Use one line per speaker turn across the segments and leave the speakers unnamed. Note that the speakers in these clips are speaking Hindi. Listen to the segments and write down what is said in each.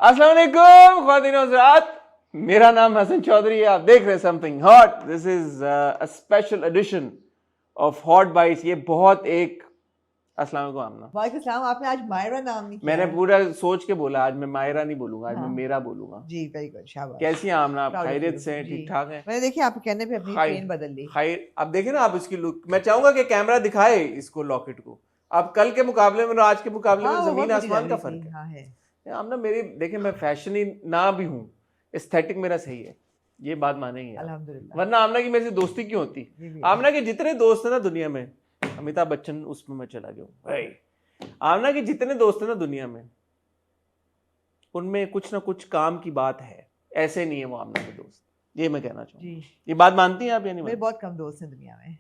अस्सलाम वालेकुम ख्वातीन और हज़रात, मेरा नाम हसन चौधरी है। आप देख रहे हैं something hot. This is a special edition of hot bytes. ये बहुत एक अस्सलाम वालेकुम आमना।
वालेकुम सलाम। आपने आज मायरा नाम नहीं किया।
मैंने पूरा सोच के बोला, आज मैं मायरा नहीं बोलूंगा, आज
हाँ।
मैं मेरा बोलूंगा।
जी वेरी गुड, शाबाश।
कैसी हैं आमना? आप
Proud of
खैरियत
you।
से हैं?
जी।
ठीक ठाक हैं?
मैंने देखिए आपके कहने पे अपनी ट्रेन बदल ली।
खैर, अब देखें ना आप इसकी लुक। मैं चाहूंगा कि कैमरा दिखाए इसको, लॉकेट को। अब कल के मुकाबले में और आज के मुकाबले में
हाँ, वो
जमीन
बहुत
आसमान
बड़ी
का
लग रही
फर्क
थी।
है।
हाँ है।
आमना मेरी देखें, मैं फैशनी ना भी हूँ, एस्थेटिक मेरा सही है, ये बात मानेंगे आप।
अल्हम्दुलिल्लाह।
वरना आमना की मेरे से दोस्ती क्यों होती?
ये भी है।
आमना के जितने दोस्त हैं ना दुनिया में, अमिताभ बच्चन उसमें मैं चला गया हूँ। आमना के जितने दोस्त हैं ना दुनिया में, उनमें कुछ ना कुछ काम की बात है। ऐसे नहीं है वो आमना के दोस्त, ये मैं कहना चाहूँगा।
जी।
ये बात मानती हैं आप या नहीं
मेरे
मानती?
बहुत कम दोस्त हैं दुनिया में,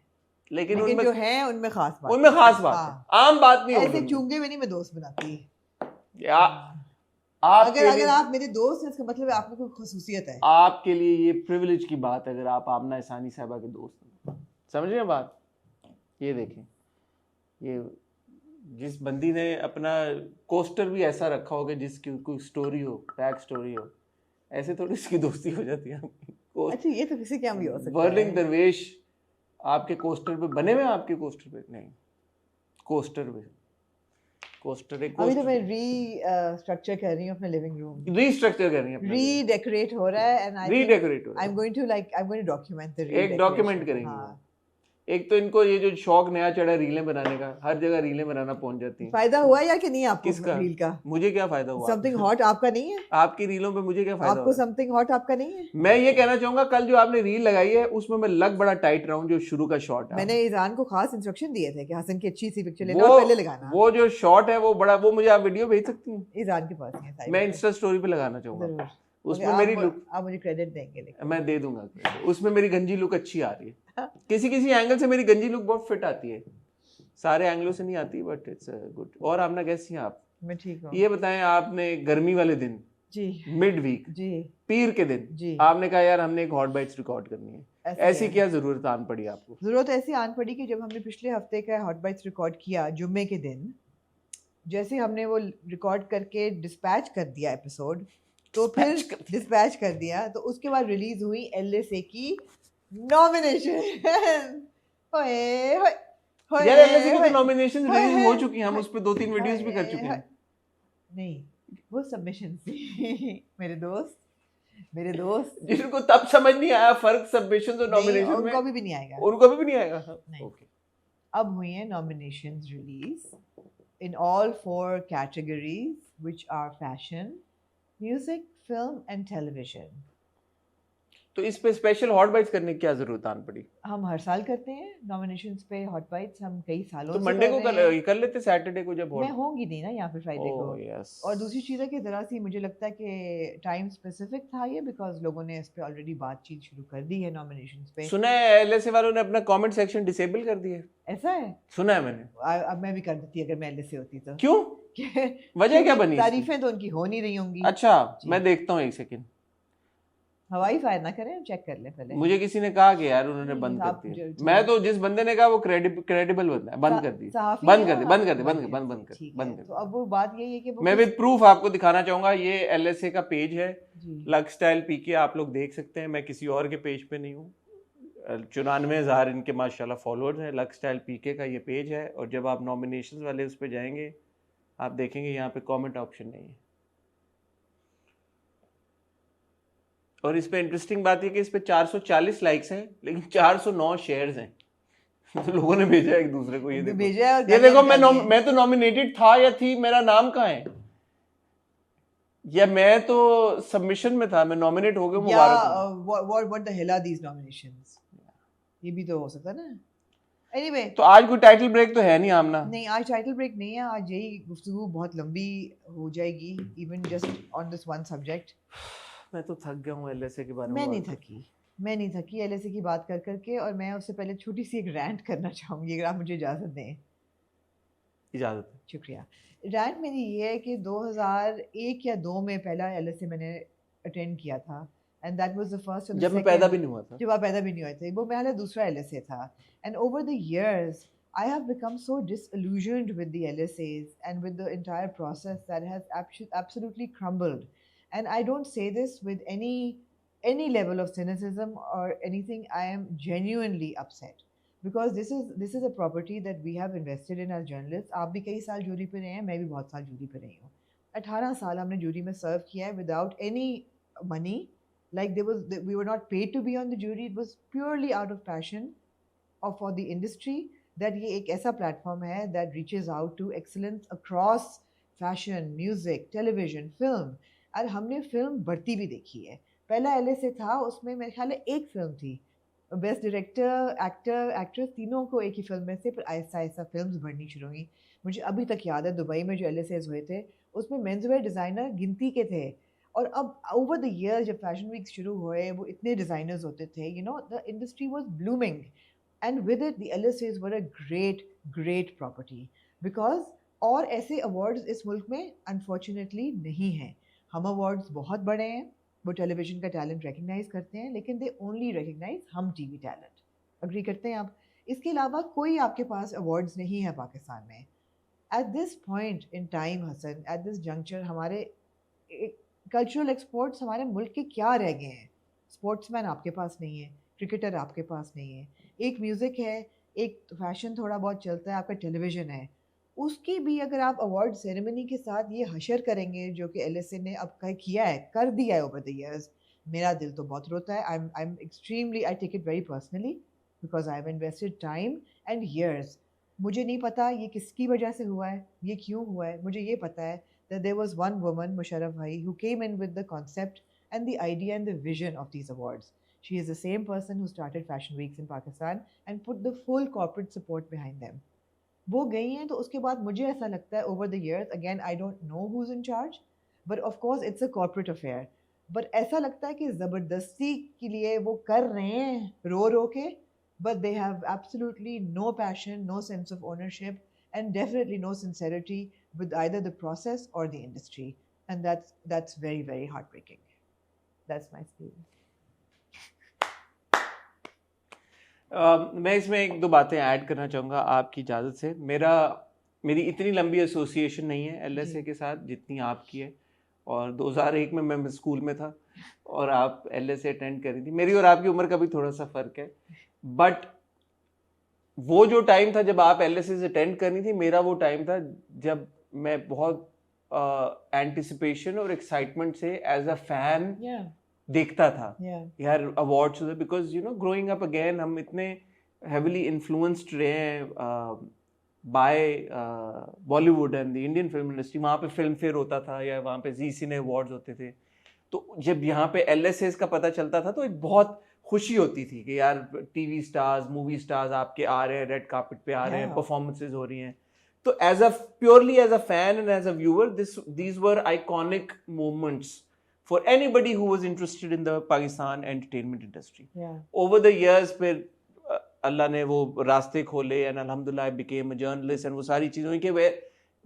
लेकिन
लेकिन
उनमें
जो हैं उनमें खास बात
उनमें खास बात
हाँ।
है, आम बात नहीं होगी
ऐसे
उनमें।
चूंगे में नहीं मैं दोस्त बनाती।
या
हाँ।
आपके
अगर
लिए
आप मेरे दोस्त हैं इसका मतलब है आप में कोई खसूसियत है।
आपके लिए ये प्रिविलेज की बात है अगर आप आमना इसानी साहबा के दोस्त हैं। समझ रहे हैं बात? ये देखें, ये जिस बंदी ने अपना कोस्टर भी ऐसा रखा होगा जिसकी कोई स्टोरी हो, बैक स्टोरी हो, ऐसे थोड़ी इसकी दोस्ती हो जाती है आपकी।
अच्छा, ये तो किसी क्या भी हो सकता
वर्लिंग
है।
दरवेश आपके कोस्टर पे बने हुए हैं? आपके कोस्टर पे नहीं, कोस्टर पे कोस्टर एक
अभी तो मैं
कोस्टर
स्ट्रक्चर कर रही हूँ अपने लिविंग रूम।
रीस्ट्रक्चर कर रही है अपना,
रीडेकोरेट हो रहा है एंड आई
रीडेकोरेट हो रहा
आई
है।
Am going to document the
एक डॉक्यूमेंट करेंगे
हाँ।
वो। एक तो इनको ये जो शौक नया चढ़ा है रीलें बनाने का, हर जगह रीलें बनाना पहुंच जाती हैं।
फायदा हुआ या कि नहीं आपको
किसका?
रील का?
मुझे क्या फायदा हुआ?
समथिंग हॉट आपका नहीं है?
आपकी रीलों पे मुझे क्या फायदा
आपको
हुआ?
समथिंग हॉट आपका नहीं है?
मैं ये कहना चाहूंगा, कल जो आपने रील लगाई है उसमें मैं लग बड़ा टाइट रहा हूं, जो शुरू का शॉट है।
मैंने ईरान को खास इंस्ट्रक्शन दिए थे कि हसन की अच्छी सी पिक्चर लेना और पहले लगाना।
वो जो शॉट है वो बड़ा, वो मुझे आप वीडियो भेज सकती हैं?
ईरान के पास नहीं है।
मैं इंस्टा स्टोरी पे लगाना चाहूंगा।
जरूर।
उसमें मेरी लुक
आप मुझे क्रेडिट देंगे लेकिन।
मैं दे दूंगा। उसमें मेरी गंजी लुक अच्छी आ रही है। किसी किसी एंगल से मेरी गंजी लुक बहुत फिट आती है, सारे एंगलों से नहीं आती, बट इट्स गुड। और आपने कैसी हैं आप?
मैं ठीक हूँ।
ये बताएं, आपने गर्मी वाले दिन,
जी,
मिड वीक,
जी,
पीर के दिन,
जी,
आपने कहा यार हमने एक हॉट बाइट्स रिकॉर्ड करनी है। ऐसी क्या जरूरत आन पड़ी आपको?
जरूरत ऐसी आन पड़ी कि जब हमने पिछले हफ्ते का हॉट बाइट्स रिकॉर्ड किया जुम्मे के दिन, जैसे हमने वो रिकॉर्ड करके डिस्पैच कर दिया एपिसोड, तो फिर डिस्पैच कर दिया तो उसके बाद रिलीज हुई एलएसए की नॉमिनेशन।
यार एलएसए की तो नॉमिनेशन रिलीज हो चुकी हैं, हम उस पे 2-3 वीडियोस भी कर चुके हैं।
नहीं, वो सबमिशन थी। मेरे दोस्त
जिनको तब समझ नहीं आया फर्क सबमिशन और नॉमिनेशन में,
उनको अभी भी नहीं आएगा।
उनको अभी भी नहीं आएगा।
ओके। अब हुई हैं nominations release in all 4 categories, which are fashion, music, film and television.
तो इस पे स्पेशल हॉट बाइट्स करने की क्या जरूरत आन पड़ी?
हम हर साल करते हैं नॉमिनेशंस पे हॉट बाइट्स, हम कई सालों
तो
से
मंडे को कर लेते, सैटरडे को जब
मैं होंगी नहीं ना यहाँ पे फ्राइडे को।
यस।
और दूसरी चीज़ है कि ज़रा सी मुझे लगता है कि टाइम स्पेसिफिक था ये, बिकॉज लोगों ने इस पे ऑलरेडी बातचीत शुरू कर दी है नॉमिनेशंस पे।
सुना है एलएसए वालों ने अपना कमेंट सेक्शन डिसेबल कर दिया है।
ऐसा है?
सुना है मैंने।
अब मैं भी कर देती अगर मैं एलएसए होती तो।
क्यों? वजह क्या बनी?
तारीफें तो उनकी हो नहीं रही होंगी।
अच्छा, मैं देखता हूँ एक सेकंड।
हवाई फायर ना करें, चेक कर ले पहले।
मुझे किसी ने कहा कि यार उन्होंने बंद कर दिया। मैं तो जिस बंदे ने कहा वो क्रेडिबल बंदा है, बंद कर दी, बंद कर दी, बंद कर दी, बंद कर, बंद कर।
तो अब वो बात यही है कि
मैं विद प्रूफ आपको दिखाना चाहूंगा। ये एलएसए का पेज है, लक स्टाइल पीके, आप लोग देख सकते हैं। मैं किसी और के पेज पे नहीं हूँ। 94,000 इनके माशाल्लाह फॉलोअर्स हैं। लक स्टाइल पीके का ये पेज है, और जब आप नॉमिनेशंस वाले उस पर जाएंगे आप देखेंगे यहाँ पे कमेंट ऑप्शन नहीं है। और इस पे इंटरेस्टिंग बात है कि इस पे 440 लाइक्स हैं, लेकिन 409 शेयर्स हैं। तो लोगों ने भेजा एक दूसरे को। ये देखो मैं तो नॉमिनेटेड था या थी, मेरा नाम कहाँ है? या मैं तो सबमिशन में था, मैं नॉमिनेट हो गया, मुबारक।
What the hell are these nominations? ये भी तो हो सकता है ना। एनीवे,
तो आज कोई टाइटल ब्रेक तो है नहीं आमना?
नहीं, आज टाइटल ब्रेक नहीं है। आज यही गुफ्तगू बहुत लंबी हो जाएगी, even just on this one subject.
मैं तो थक गया हूँ एलएसए के बारे में।
मैं नहीं थकी एलएसए की बात कर करके। और मैं उससे पहले छोटी सी एक रैंट करना चाहूँगी, अगर आप मुझे इजाज़त दें।
इजाज़त है।
शुक्रिया। रैंट मेरी ये है कि 2001 या 2 में पहला एलएसए मैंने अटेंड किया था, and that was the first.
जब मैं पैदा भी नहीं हुआ था।
जब आप पैदा भी नहीं हुए थे, वो मेरा दूसरा एलएसए था। And over the years I have become so disillusioned with the LSAs and with the entire process that has absolutely crumbled. And I don't say this with any level of cynicism or anything. I am genuinely upset because this is a property that we have invested in as journalists. आप भी कई साल जूरी पे रहे हैं, मैं भी बहुत साल जूरी पे रही हूँ. 18 साल हमने जूरी में सर्व किया है without any money. Like we were not paid to be on the jury. It was purely out of passion or for the industry, that ये एक ऐसा platform है that reaches out to excellence across fashion, music, television, film. और हमने फिल्म बढ़ती भी देखी है. पहला LSA था, उसमें मेरे ख्याल है एक फिल्म थी, बेस्ट डायरेक्टर, एक्टर, एक्ट्रेस तीनों को एक ही फिल्म में से, फिर ऐसा ऐसा फिल्म्स बढ़नी शुरू हुई. मुझे अभी तक याद है दुबई में जो LSAs हुए थे उसमें मेंसवेयर डिज़ाइनर गिनती के थे. और अब ओवर द ईयर जब फैशन वीक्स शुरू हुए वो इतने डिज़ाइनर्स होते थे. You know, the industry was blooming and with it the LSAs were a great property because. और ऐसे अवार्ड्स इस मुल्क में अनफॉर्चुनेटली नहीं हैं. हम अवार्ड्स बहुत बड़े हैं, वो टेलीविज़न का टैलेंट रिकग्नाइज करते हैं, लेकिन दे ओनली रिकग्नाइज हम टीवी टैलेंट. अग्री करते हैं आप? इसके अलावा कोई आपके पास अवार्ड्स नहीं है पाकिस्तान में. At this point in time Hasan, at this juncture, हमारे कल्चरल एक्सपोर्ट्स हमारे मुल्क के क्या रह गए हैं? स्पोर्ट्समैन आपके पास नहीं है, क्रिकेटर आपके पास नहीं है, एक म्यूज़िक है, एक फैशन थोड़ा बहुत चलता है, आपका टेलीविज़न है. उसकी भी अगर आप अवार्ड सेरेमनी के साथ ये हशर करेंगे जो कि LSA ने अब किया है, कर दिया है ओवर द ईयर्स, मेरा दिल तो बहुत रोता है. I am extremely, I take it very personally because I have invested time and years. मुझे नहीं पता ये किसकी वजह से हुआ है, ये क्यों हुआ है. मुझे ये पता है that there was one woman, Musharraf Bhai, who came in with the concept and the idea and the vision of these awards. She is the same person who started Fashion Weeks in Pakistan and put the full corporate support behind them. वो गई हैं, तो उसके बाद मुझे ऐसा लगता है over the years, again I don't know who is in charge, but of course it's a corporate affair, but ऐसा लगता है कि ज़बरदस्ती के लिए वो कर रहे हैं रो रो के, but they have absolutely no passion, no sense of ownership, and definitely no sincerity with either the process or the industry. And that's very, very heartbreaking. That's my feeling.
मैं इसमें एक दो बातें ऐड करना चाहूँगा आपकी इजाज़त से. मेरी इतनी लंबी एसोसिएशन नहीं है LSA के साथ जितनी आपकी है. और 2001 में मैं स्कूल में था और आप LSA अटेंड कर रही थी. मेरी और आपकी उम्र का भी थोड़ा सा फ़र्क है, बट वो जो टाइम था जब आप LSA से अटेंड करनी थी, मेरा वो टाइम था जब मैं बहुत एंटिसिपेशन और एक्साइटमेंट से एज अ फैन देखता था यार awards. Because you know growing up again हम इतने हेविली इन्फ्लुएंस्ड रहे हैं by Bollywood and the Indian film industry. वहाँ पे फिल्म फेयर होता था या वहाँ पे जी सिने अवार्ड्स होते थे. तो जब यहाँ पे LSAs का पता चलता था तो एक बहुत खुशी होती थी कि यार टीवी स्टार्स, मूवी स्टार्स आपके आ रहे हैं, रेड कार्पेट पे आ रहे हैं, परफॉर्मेंसेज हो रही हैं. तो as a purely as a fan and as a viewer these were iconic moments for anybody who was interested in the Pakistan entertainment industry. Over the years फिर अल्लाह ने वो रास्ते खोले and alhamdulillah I became a journalist and वो सारी चीज़ें हुई कि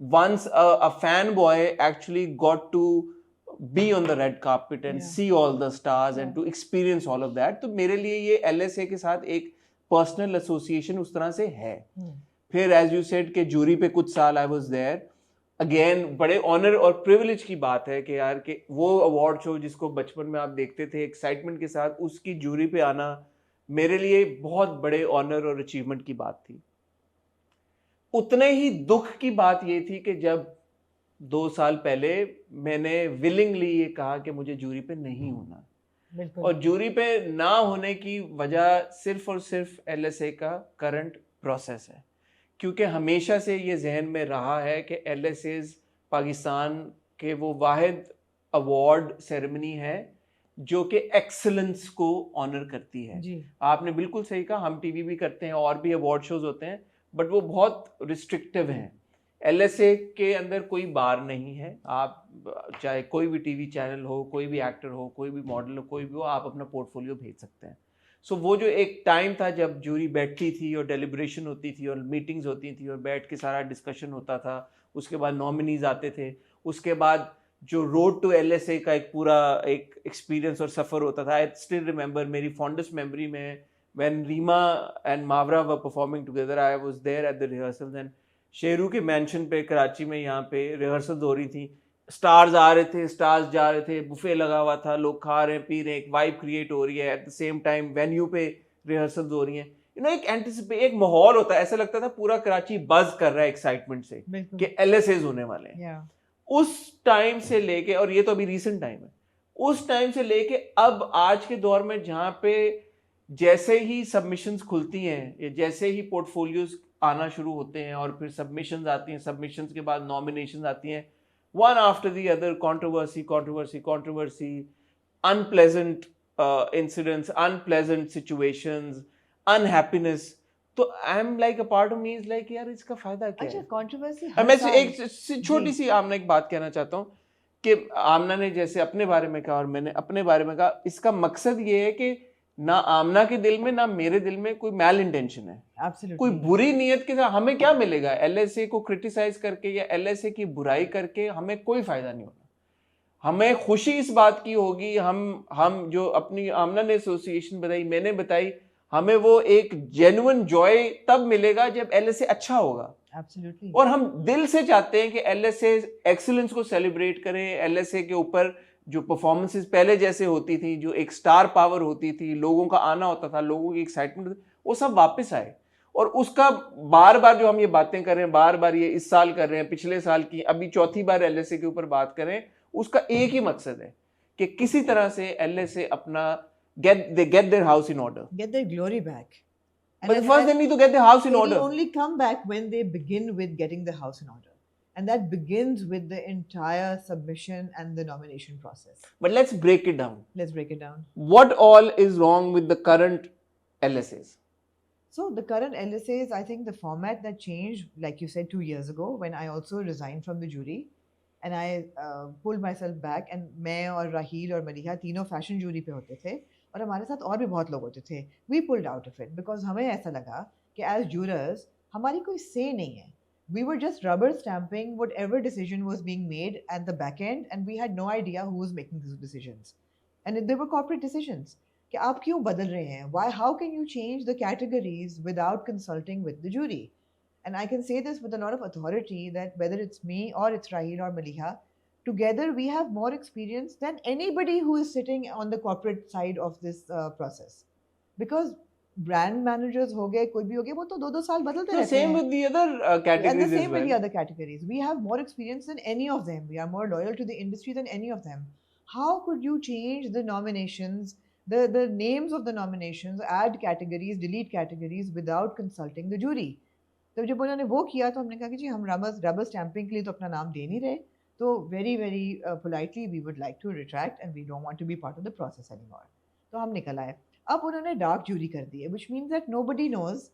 once a fanboy actually got to be on the red carpet and see all the stars and to experience all of that. तो मेरे लिए ये LSA के साथ एक personal association उस तरह से है. फिर as you said कि जूरी पे कुछ साल I was there. अगेन बड़े ऑनर और प्रिविलेज की बात है कि यार कि वो अवार्ड शो जिसको बचपन में आप देखते थे एक्साइटमेंट के साथ, उसकी जूरी पे आना मेरे लिए बहुत बड़े ऑनर और अचीवमेंट की बात थी. उतने ही दुख की बात ये थी कि जब 2 साल पहले मैंने विलिंगली ये कहा कि मुझे जूरी पे नहीं होना. और जूरी पे ना होने की वजह सिर्फ और सिर्फ LSA का करंट प्रोसेस है. क्योंकि हमेशा से ये जहन में रहा है कि LSAs पाकिस्तान के वो वाहिद अवार्ड सेरेमनी है जो कि एक्सेलेंस को ऑनर करती है. आपने बिल्कुल सही कहा, हम टीवी भी करते हैं और भी अवार्ड शोज होते हैं, बट वो बहुत रिस्ट्रिक्टिव हैं. LSA के अंदर कोई बार नहीं है. आप चाहे कोई भी टीवी चैनल हो, कोई भी एक्टर हो, कोई भी मॉडल हो, कोई भी हो, आप अपना पोर्टफोलियो भेज सकते हैं. सो वो जो एक टाइम था जब जूरी बैठती थी और डेलिब्रेशन होती थी और मीटिंग्स होती थी और बैठ के सारा डिस्कशन होता था, उसके बाद नॉमिनीज आते थे, उसके बाद जो रोड टू LSA का एक पूरा एक एक्सपीरियंस और सफ़र होता था. आई स्टिल रिमेंबर, मेरी फॉन्डेस्ट मेमोरी में when Reema and Mawra were performing together, I was there at the rehearsals and Sheru के मैंशन पे कराची में यहाँ पे रिहर्सल्स हो रही थी. स्टार्स आ रहे थे, स्टार्स जा रहे थे, बुफे लगा हुआ था, लोग खा रहे हैं, पी रहे हैं, एक वाइब क्रिएट हो रही है, at the same time venue पे रिहर्सल्स हो रही हैं, एक माहौल होता है, ऐसा लगता था पूरा कराची बज कर रहा है एक्साइटमेंट से कि LSAs होने वाले हैं। उस टाइम से लेके, और ये तो अभी रीसेंट टाइम है, उस टाइम से लेके अब आज के दौर में जहां पे जैसे ही सबमिशंस खुलती हैं या जैसे ही पोर्टफोलियोज आना शुरू होते हैं और फिर सबमिशंस आती हैं, सबमिशंस के बाद नॉमिनेशंस आती हैं, one after the other, controversy, unpleasant incidents, unpleasant situations, unhappiness. तो I'm like, a part of me is like, यार इसका फायदा क्या है?
कंट्रोवर्सी
मैं एक छोटी सी आमना एक बात कहना चाहता हूँ कि आमना ने जैसे अपने बारे में कहा और मैंने अपने बारे में कहा, इसका मकसद ये है कि ना आमना के दिल में ना मेरे दिल में कोई मैल इंटेंशन है।
Absolutely.
कोई बुरी नीयत के साथ हमें क्या मिलेगा? LSA को क्रिटिसाइज करके या LSA की बुराई करके हमें कोई फायदा नहीं होगा। हमें खुशी इस बात की होगी, हम जो अपनी आमना ने एसोसिएशन बताई, मैंने बताई, हमें वो एक जेन्युइन जॉय तब मिलेगा जब LSA अच्छा होगा।
Absolutely.
और हम दिल से चाहते हैं कि LSA एक्सीलेंस को सेलिब्रेट करें, LSA के ऊपर जो परफॉर्मेंसेस पहले जैसे होती थी, जो एक स्टार पावर होती थी, लोगों का आना होता था, लोगों की एक्साइटमेंट, वो सब वापस आए। और उसका बार बार जो हम ये बातें कर रहे हैं, बार बार ये इस साल कर रहे हैं, पिछले साल की, अभी चौथी बार LSA के ऊपर बात करें, उसका एक ही मकसद है कि किसी तरह से LSA अपना get their house in order,
get their glory back.
But first they need to get their house in order.
They only come back when they begin with getting the house in order. And that begins with the entire submission and the nomination process.
But let's break it down.
Let's break it down.
What all is wrong with the current LSAs?
So the current LSAs, I think the format that changed, like you said, 2 years ago, when I also resigned from the jury and I pulled myself back, and मैं और राहील और मलिहा तीनों फैशन जूरी पे होते थे और हमारे साथ और भी बहुत लोग होते थे. We pulled out of it because हमें ऐसा लगा कि as jurors हमारी कोई say नहीं है. We were just rubber stamping whatever decision was being made at the back end, and we had no idea who was making those decisions. And they were corporate decisions. कि आप क्यों बदल रहे हैं? Why? How can you change the categories without consulting with the jury? And I can say this with a lot of authority that whether it's me or it's Raheel or Maliha, together we have more experience than anybody who is sitting on the corporate side of this process. Because brand managers हो गए, कोई भी हो गए, वो तो 2-2 साल बदलते रहते हैं.
Same with the other categories
and the same
as well.
with the other categories. We have more experience than any of them. We are more loyal to the industry than any of them. How could you change the nominations, the names of the nominations, add categories, delete categories without consulting the jury? तो जब उन्होंने वो किया तो हमने कहा कि जी हम रबर स्टैंपिंग के लिए तो अपना नाम दे नहीं रहे, तो very very politely we would like to retract and we don't want to be part of the process anymore. तो हम निकल आए. अब उन्होंने डार्क जूरी कर दी है, which means that nobody knows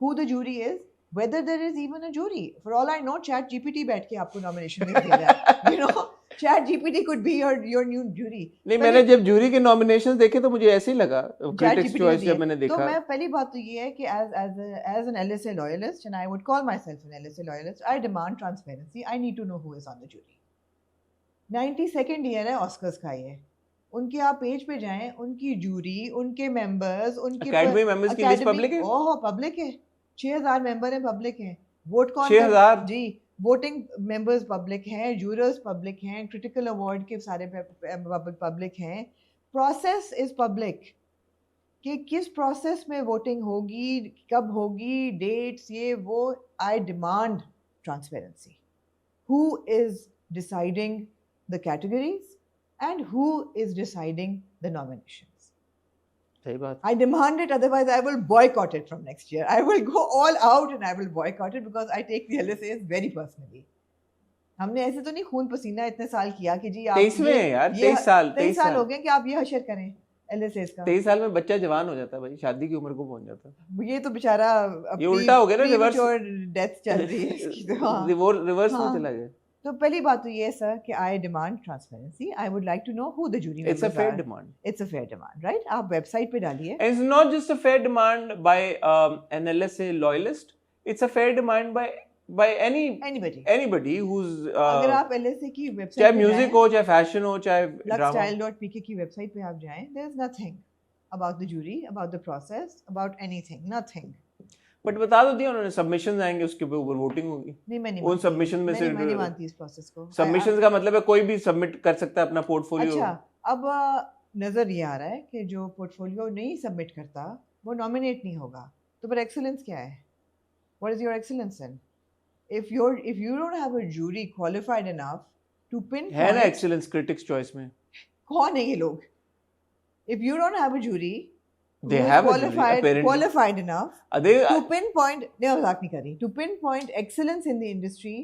who the jury is, whether there is even a jury. For all I know, ChatGPT बैठ के आपको nomination दे दे रहा है. You know, ChatGPT could be your new jury.
नहीं, मैंने जब जूरी के नॉमिनेशंस देखे तो मुझे ऐसे ही लगा, क्रिटिक्स चॉइस जब मैंने देखा.
तो मैं पहली बात तो ये है कि as an LSA loyalist, and I would call myself an LSA loyalist, I demand transparency. I need to know who is on the jury. 92nd year है ऑस्कर्स का ये. उनके आप पेज पे जाएं, उनकी जूरी, उनके मेंबर्स, उनके
एकेडमी मेंबर्स की लिस्ट पब्लिक है.
ओह पब्लिक है. 6000 मेंबर हैं, पब्लिक हैं. वोट कौन
6000
जी, वोटिंग मेंबर्स पब्लिक हैं, जूरर्स पब्लिक हैं, क्रिटिकल अवार्ड के सारे पब्लिक हैं. प्रोसेस इज पब्लिक कि किस प्रोसेस में वोटिंग होगी, कब होगी, डेट्स, ये वो. आई demand transparency. Who is deciding the categories and who is deciding the nominations.
सही बात.
I demand it, otherwise I will boycott it from next year. I will go all out and I will boycott it because I take the LSAs very personally. हमने ऐसे तो नहीं खून पसीना इतने साल किया कि जी आप
23 में है यार, 23
साल हो गए कि आप ये हशर करें LSAs का.
23 साल में बच्चा जवान हो जाता है भाई, शादी की उम्र को पहुंच जाता है.
ये तो बेचारा
ये उल्टा हो गया ना, रिवर्स
डेथ चल रही है इसकी. तो
रिवर्स में चला गया.
तो पहली बात तो ये है सर कि I demand transparency. I would like to know who the jury members are.
It's a fair demand.
It's a fair demand, right? आप वेबसाइट पे डालिए.
It's not just a fair demand by an LSA loyalist, it's a fair demand by anybody who's
अगर आप LSA की वेबसाइट
चाहे म्यूजिक हो, चाहे फैशन हो, चाहे
luxstyle.pk की वेबसाइट पे आप जाएं, there is nothing about the jury, about the process, about anything, nothing.
But बता दो दिया उन्होंने, सबमिशंस आएंगे उसके ऊपर वोटिंग होगी।
नहीं मैं नहीं
उन सबमिशन में से
मैं नहीं मानती इस प्रोसेस को।
सबमिशंस का मतलब है कोई भी सबमिट कर सकता है अपना पोर्टफोलियो।
अच्छा, अब नजर ये आ रहा है कि जो पोर्टफोलियो नहीं सबमिट करता वो नॉमिनेट नहीं होगा, तो फिर एक्सीलेंस क्या है? What is your excellence then? if you don't have a jury qualified enough to pinpoint,
है ना एक्सीलेंस क्रिटिक्स चॉइस में?
कौन है ये लोग? if you don't have a jury
they
who is
have
qualified,
a jury
qualified enough to pinpoint, नहीं मजाक नहीं कर रही, to pinpoint excellence in the industry,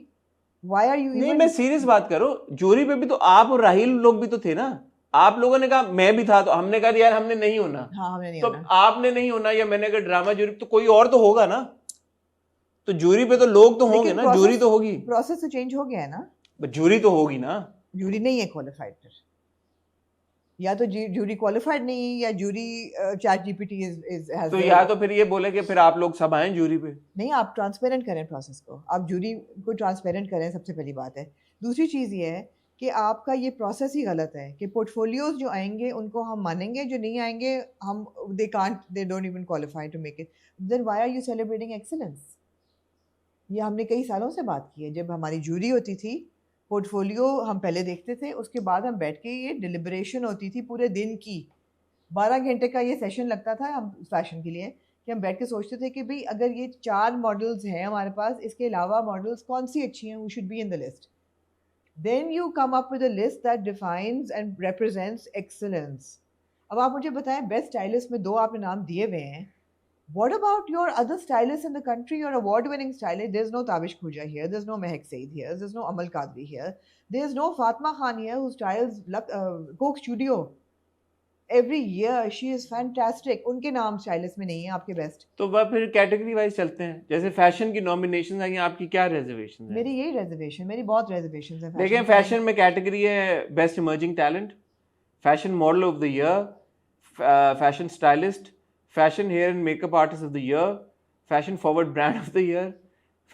why are you
नहीं
even...
मैं सीरियस बात करो, जूरी पे भी तो आप और राहिल लोग भी तो थे ना। आप लोगों ने कहा, मैं भी था, तो हमने कहा यार हमने नहीं होना।
हाँ हमने नहीं
तो
होना।
आपने नहीं होना या मैंने कहा ड्रामा जूरी, तो कोई और तो होगा ना, तो जूरी पे तो लोग तो होंगे ना, जूरी तो होगी।
प्रोसेस तो चेंज हो गया है ना,
बट जूरी तो होगी ना।
जूरी नहीं है क्वालिफाइड, फिर या तो जूरी क्वालिफाइड नहीं है या जूरी चैट जीपीटी इज
तो या तो फिर ये बोले कि फिर आप लोग सब आए जूरी पे।
नहीं, आप ट्रांसपेरेंट करें प्रोसेस को, आप जूरी को ट्रांसपेरेंट करें, सबसे पहली बात है। दूसरी चीज़ ये है कि आपका ये प्रोसेस ही गलत है कि पोर्टफोलियोज जो आएंगे उनको हम मानेंगे, जो नहीं आएंगे हम they don't even qualify to make it, then why are you celebrating excellence? ये हमने कई सालों से बात की है। जब हमारी जूरी होती थी, पोर्टफोलियो हम पहले देखते थे, उसके बाद हम बैठ के ये डिलिब्रेशन होती थी पूरे दिन की, 12 घंटे का ये सेशन लगता था हम फैशन के लिए, कि हम बैठ के सोचते थे कि भाई अगर ये 4 मॉडल्स हैं हमारे पास, इसके अलावा मॉडल्स कौन सी अच्छी हैं, we should be in the list. Then you come up with a list that defines and represents excellence. अब आप मुझे बताएं, बेस्ट स्टाइलिस्ट में 2 आपने नाम दिए हुए हैं, what about your other stylists in the country, your award-winning stylist? There's no Tavish Khuja here, there's no Mehak Saeed here, there's no Amal Qadri here, there's no Fatma Khan here who styles Coke Studio. Every year she is fantastic. उनके नाम स्टाइलिस्ट में नहीं है आपके बेस्ट।
तो वह फिर कैटेगरी वाइज चलते हैं, जैसे फैशन की नॉमिनेशन आई, आपकी क्या रिजर्वेशन है?
मेरी यही रिजर्वेशन, मेरी बहुत रिजर्वेशन है।
देखें, फैशन में कैटेगरी है best emerging talent, fashion model of the year, fashion stylist, fashion hair and makeup artist of the year, fashion forward brand of the year,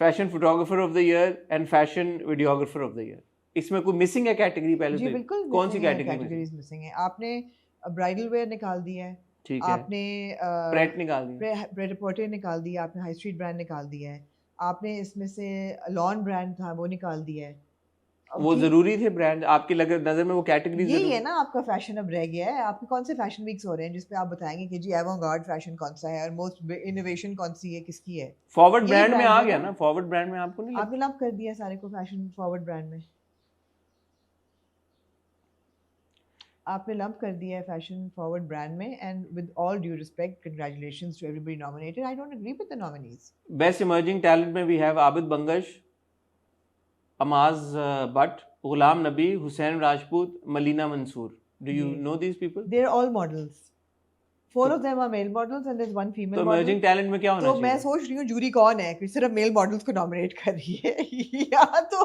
fashion photographer of the year and fashion videographer of the year. इसमें कोई मिसिंग है कैटेगरी? पहले
जी बिल्कुल,
कौन सी कैटेगरीज
मिसिंग है? आपने ब्राइडल वेयर निकाल दिया है,
ठीक है,
आपने
प्रेट निकाल दिया,
प्रेट-आ-पोर्टर निकाल दिया, आपने हाई स्ट्रीट ब्रांड निकाल दिया है, आपने इसमें से लॉन ब्रांड था वो निकाल दिया है।
वो जरूरी थे ब्रांड आपकी नजर में? वो कैटेगरी
यही है ना आपका फैशन अब रह गया है। आपके कौन से फैशन वीक्स हो रहे हैं जिसपे आप बताएंगे कि जी एवोगार्ड फैशन कौन सा है और मोस्ट इनोवेशन कौन सी है, किसकी है?
फॉरवर्ड ब्रांड में आ गया ना, फॉरवर्ड ब्रांड में आपको नहीं,
आपने लंप कर दिया सारे को फैशन फॉरवर्ड ब्रांड में, आपने लंप कर दिया है फैशन फॉरवर्ड ब्रांड में। And with all due respect, congratulations to everybody nominated, I don't agree with the nominees.
Best emerging talent में we have Abid Bangash, Amaz Butt, Ghulam Nabi, Hussain Rajput, मलीना Mansoor. Do you know these people?
They're all models. 4 of them are male models and there's 1 female
तो
model.
emerging talent में क्या होना चाहिए?
तो मैं सोच रही हूँ जूरी कौन है कि सिर्फ मेल मॉडल्स को नॉमिनेट कर रही है या तो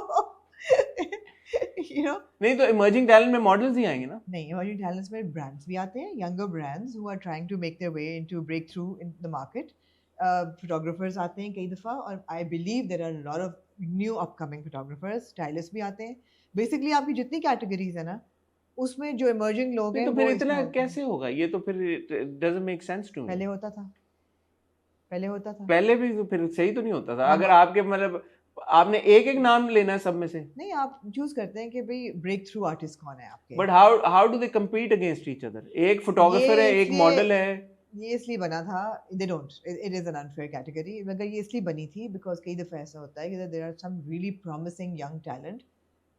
नहीं तो emerging talent में मॉडल्स ही आएंगे ना?
नहीं, emerging talents में ब्रांड्स भी आते हैं, younger brands who are trying to make their way into breakthrough in the market. Photographers आते हैं कई दफ़ा, और I believe there are a lot of new upcoming photographers, stylists भी आते हैं। Basically आपकी जितनी कैटेगरीज है ना, उसमें जो इमर्जिंग लोग हैं,
तो फिर इतना कैसे होगा? ये तो फिर doesn't make sense to me.
पहले होता था,
पहले भी तो फिर सही तो नहीं होता था। अगर आपके मतलब आपने एक नाम लेना है सब में से, नहीं,
आप चूज करते हैं कि भाई ब्रेक थ्रू आर्टिस्ट कौन है आपके।
But how do they compete against each other? एक फोटोग्राफर है, एक मॉडल है।
ये इसलिए बना था, they don't, it is an unfair category, मगर ये इसलिए बनी थी बिकॉज कई दफ़ा ऐसा होता है कि there are some really promising young talent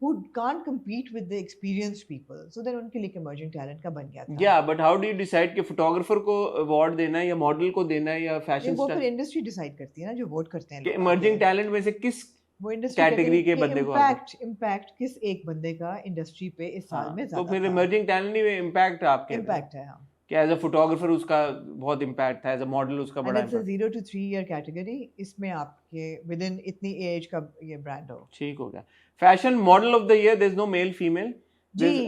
who can't compete with the experienced people, so then उनके लिए emerging talent का बन गया था।
Yeah, but how do you decide कि फोटोग्राफर को अवार्ड देना है या मॉडल को देना है या फैशन
वो फिर इंडस्ट्री डिसाइड करती है ना, जो वोट करते हैं
कि इमर्जिंग टैलेंट में से किस
वो इंडस्ट्री
कैटेगरी के बंदे को
इम्पैक्ट किस एक बंदे का इंडस्ट्री पे इस साल में ज्यादा।
तो फिर इमर्जिंग टैलेंट नहीं, इम्पैक्ट आपके
इम्पैक्ट है। हाँ,
कि एज अ फोटोग्राफर उसका बहुत इम्पैक्ट था, एज अ मॉडल उसका बड़ा
इम्पैक्ट। 0 to 3 ईयर कैटेगरी, इसमें आपके विद इन इतनी एज का ये ब्रांड हो।
ठीक हो गया। Fashion model of the year, there is no male female.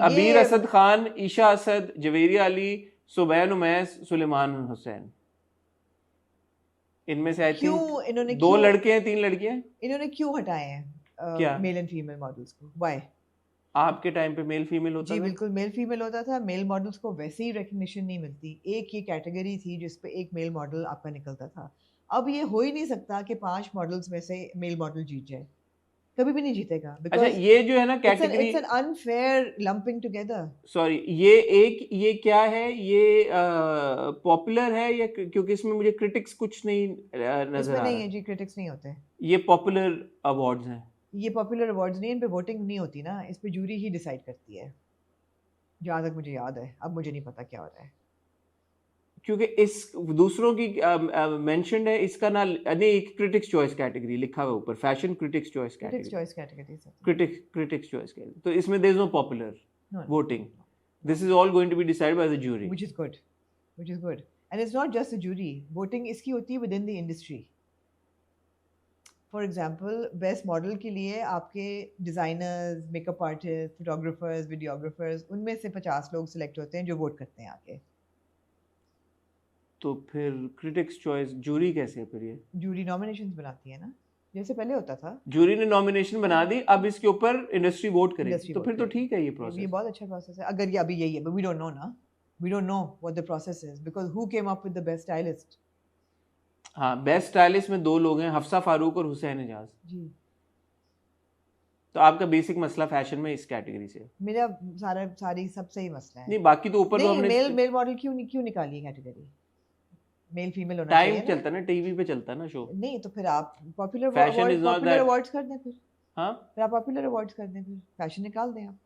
Abeer Asad Khan, Esha Asad, Javeria Ali, Subain Umais, Sulaiman Hussain. इनमें से आई थिंक
इन्होंने
2 लड़के हैं, 3 लड़कियां हैं।
इन्होंने क्यों हटाए हैं मेल एंड फीमेल मॉडल्स को? व्हाई?
आपके टाइम पे मेल फीमेल होता था?
जी बिल्कुल, मेल फीमेल होता था। मेल मॉडल्स को वैसे ही रिकग्निशन नहीं मिलती। एक ये कैटेगरी थी जिस पे एक मेल मॉडल आपका निकलता था। अब ये हो ही नहीं सकता कि 5 मॉडल्स में से मेल मॉडल जीत जाए, कभी भी नहीं जीतेगा।
अच्छा, ये जो है ना category,
it's an unfair lumping together.
Sorry, ये क्या है, ये पॉपुलर है या क्योंकि इसमें मुझे क्रिटिक्स कुछ नहीं नजर
इसमें
आ
नहीं
रहा
है जी, क्रिटिक्स नहीं होते।
ये पॉपुलर अवार्ड्स हैं।
ये पॉपुलर अवार्ड्स नहीं, इन पे वोटिंग नहीं होती ना, इस पे जूरी ही डिसाइड करती है, जहाँ तक मुझे याद है। अब मुझे नहीं पता क्या हो रहा है,
क्योंकि इस दूसरों की मेंशन्ड है, इसका ना नहीं, एक क्रिटिक्स चॉइस कैटेगरी लिखा हुआ ऊपर, fashion critics choice
critics
category,
choice category से।
क्रिटिक्स चॉइस कैटेगरी, तो इसमें there is no popular
No,
voting, this is all going to be decided by the jury,
which is good, which is good. And it's not just the jury, voting इसकी होती है within the industry. For example, best model के लिए आपके designers, makeup artist, photographers, videographers, उनमें से 50 लोग सिलेक्ट होते हैं जो वोट करते हैं आके।
तो फिर क्रिटिक्स चॉइस जूरी कैसे है फिर? ये
जूरी नॉमिनेशंस बनाती है ना, जैसे पहले होता था।
जूरी ने नॉमिनेशन बना दी, अब इसके ऊपर इंडस्ट्री वोट करेगी,
Industry
तो
vote
फिर तो
करेगी।
ठीक है ये
ये
प्रोसेस।
बहुत अच्छा प्रोसेस है, अगर ये अभी यही है, but we don't know ना, we don't know what the process is because who came up with the best stylist?
हाँ, बेस्ट स्टाइलिस्ट में 2 लोग हैं, हफ्सा फारूक और हुसैन एजाज।
जी,
तो आपका बेसिक मसला फैशन में इस कैटेगरी से?
मेरा सारी सबसे ही मसला है।
नहीं, बाकी तो ऊपर तो
नहीं,
हमने
मेल मॉडल क्यों निकाली है कैटेगरी? मेल फीमेल होना
टाइम
चाहिए
चलता है ना, टीवी पे चलता है ना शो।
नहीं तो फिर आप popular
Fashion is not that-
awards कर दें,
हाँ,
फिर आप पॉपुलर अवार्ड्स कर दें, फिर फैशन निकाल दें आप।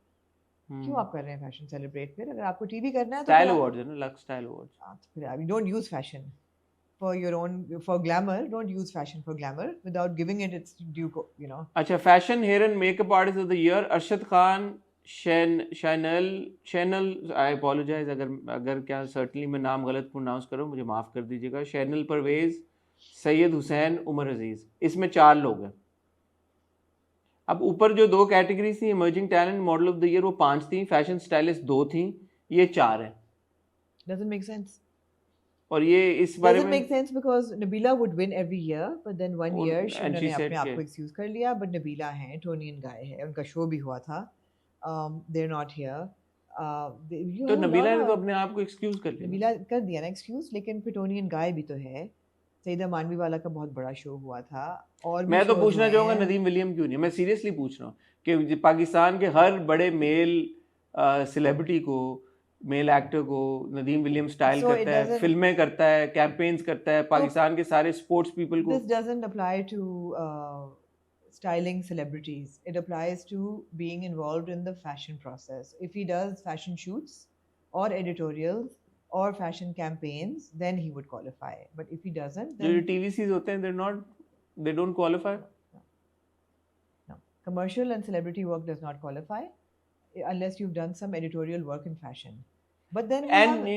क्यों
हम्म,
आप कर रहे हैं फैशन सेलिब्रेट? फिर अगर आपको टीवी करना है तो
स्टाइल
फिर
अवार्ड्स है ना, लक्स स्टाइल अवार्ड्स।
तो फिर आप don't use fashion for your own, for glamour. Don't use fashion for glamour without giving it its due, you know.
अच्छा, fashion hair and makeup artist of the year Arshad Khan, Shanel, I apologize अगर क्या सर्टनली मैं नाम गलत प्रोनाउंस करूँ, मुझे माफ़ कर दीजिएगा, शैनल परवेज, सैयद हुसैन, उमर अजीज़, इसमें 4 लोग हैं। अब ऊपर जो 2 कैटेगरीज थी, emerging talent, model of the year, वो 5 थी, फैशन स्टाइलिस्ट 2 थी, ये 4 हैं।
Doesn't make sense.
और ये इस बारे
Doesn't
में
make sense because Nabila would win every year, but then one year
and she
उन्होंने
said
अपने आप
कि-
को एक्सक्यूज कर लिया। But Nabila है, Tony and Guy है, उनका शो भी हुआ था। They're not here.
तो नबीला ने तो अपने आप को एक्सक्यूज कर लिया।
नबीला कर दिया ना एक्सक्यूज, लेकिन फिर टोनी एंड गाय भी तो है। सईदा मानवी वाला का बहुत बड़ा शो हुआ था। और
मैं तो पूछना चाहूंगा नदीम विलियम क्यों नहीं, मैं सीरियसली पूछ रहा हूँ कि पाकिस्तान के हर बड़े मेल सेलिब्रिटी को, मेल एक्टर को नदीम विलियम स्टाइल करता है, फिल्में करता है, कैंपेन्स करता है, पाकिस्तान के सारे स्पोर्ट्स पीपल को।
This doesn't apply to styling celebrities. It applies to being involved in the fashion process. If he does fashion shoots or editorials or fashion campaigns, then he would qualify. But if he doesn't,
जो
then
TVCs होते हैं, they don't qualify.
no. Commercial and celebrity work does not qualify unless you've done some editorial work in fashion. But then
And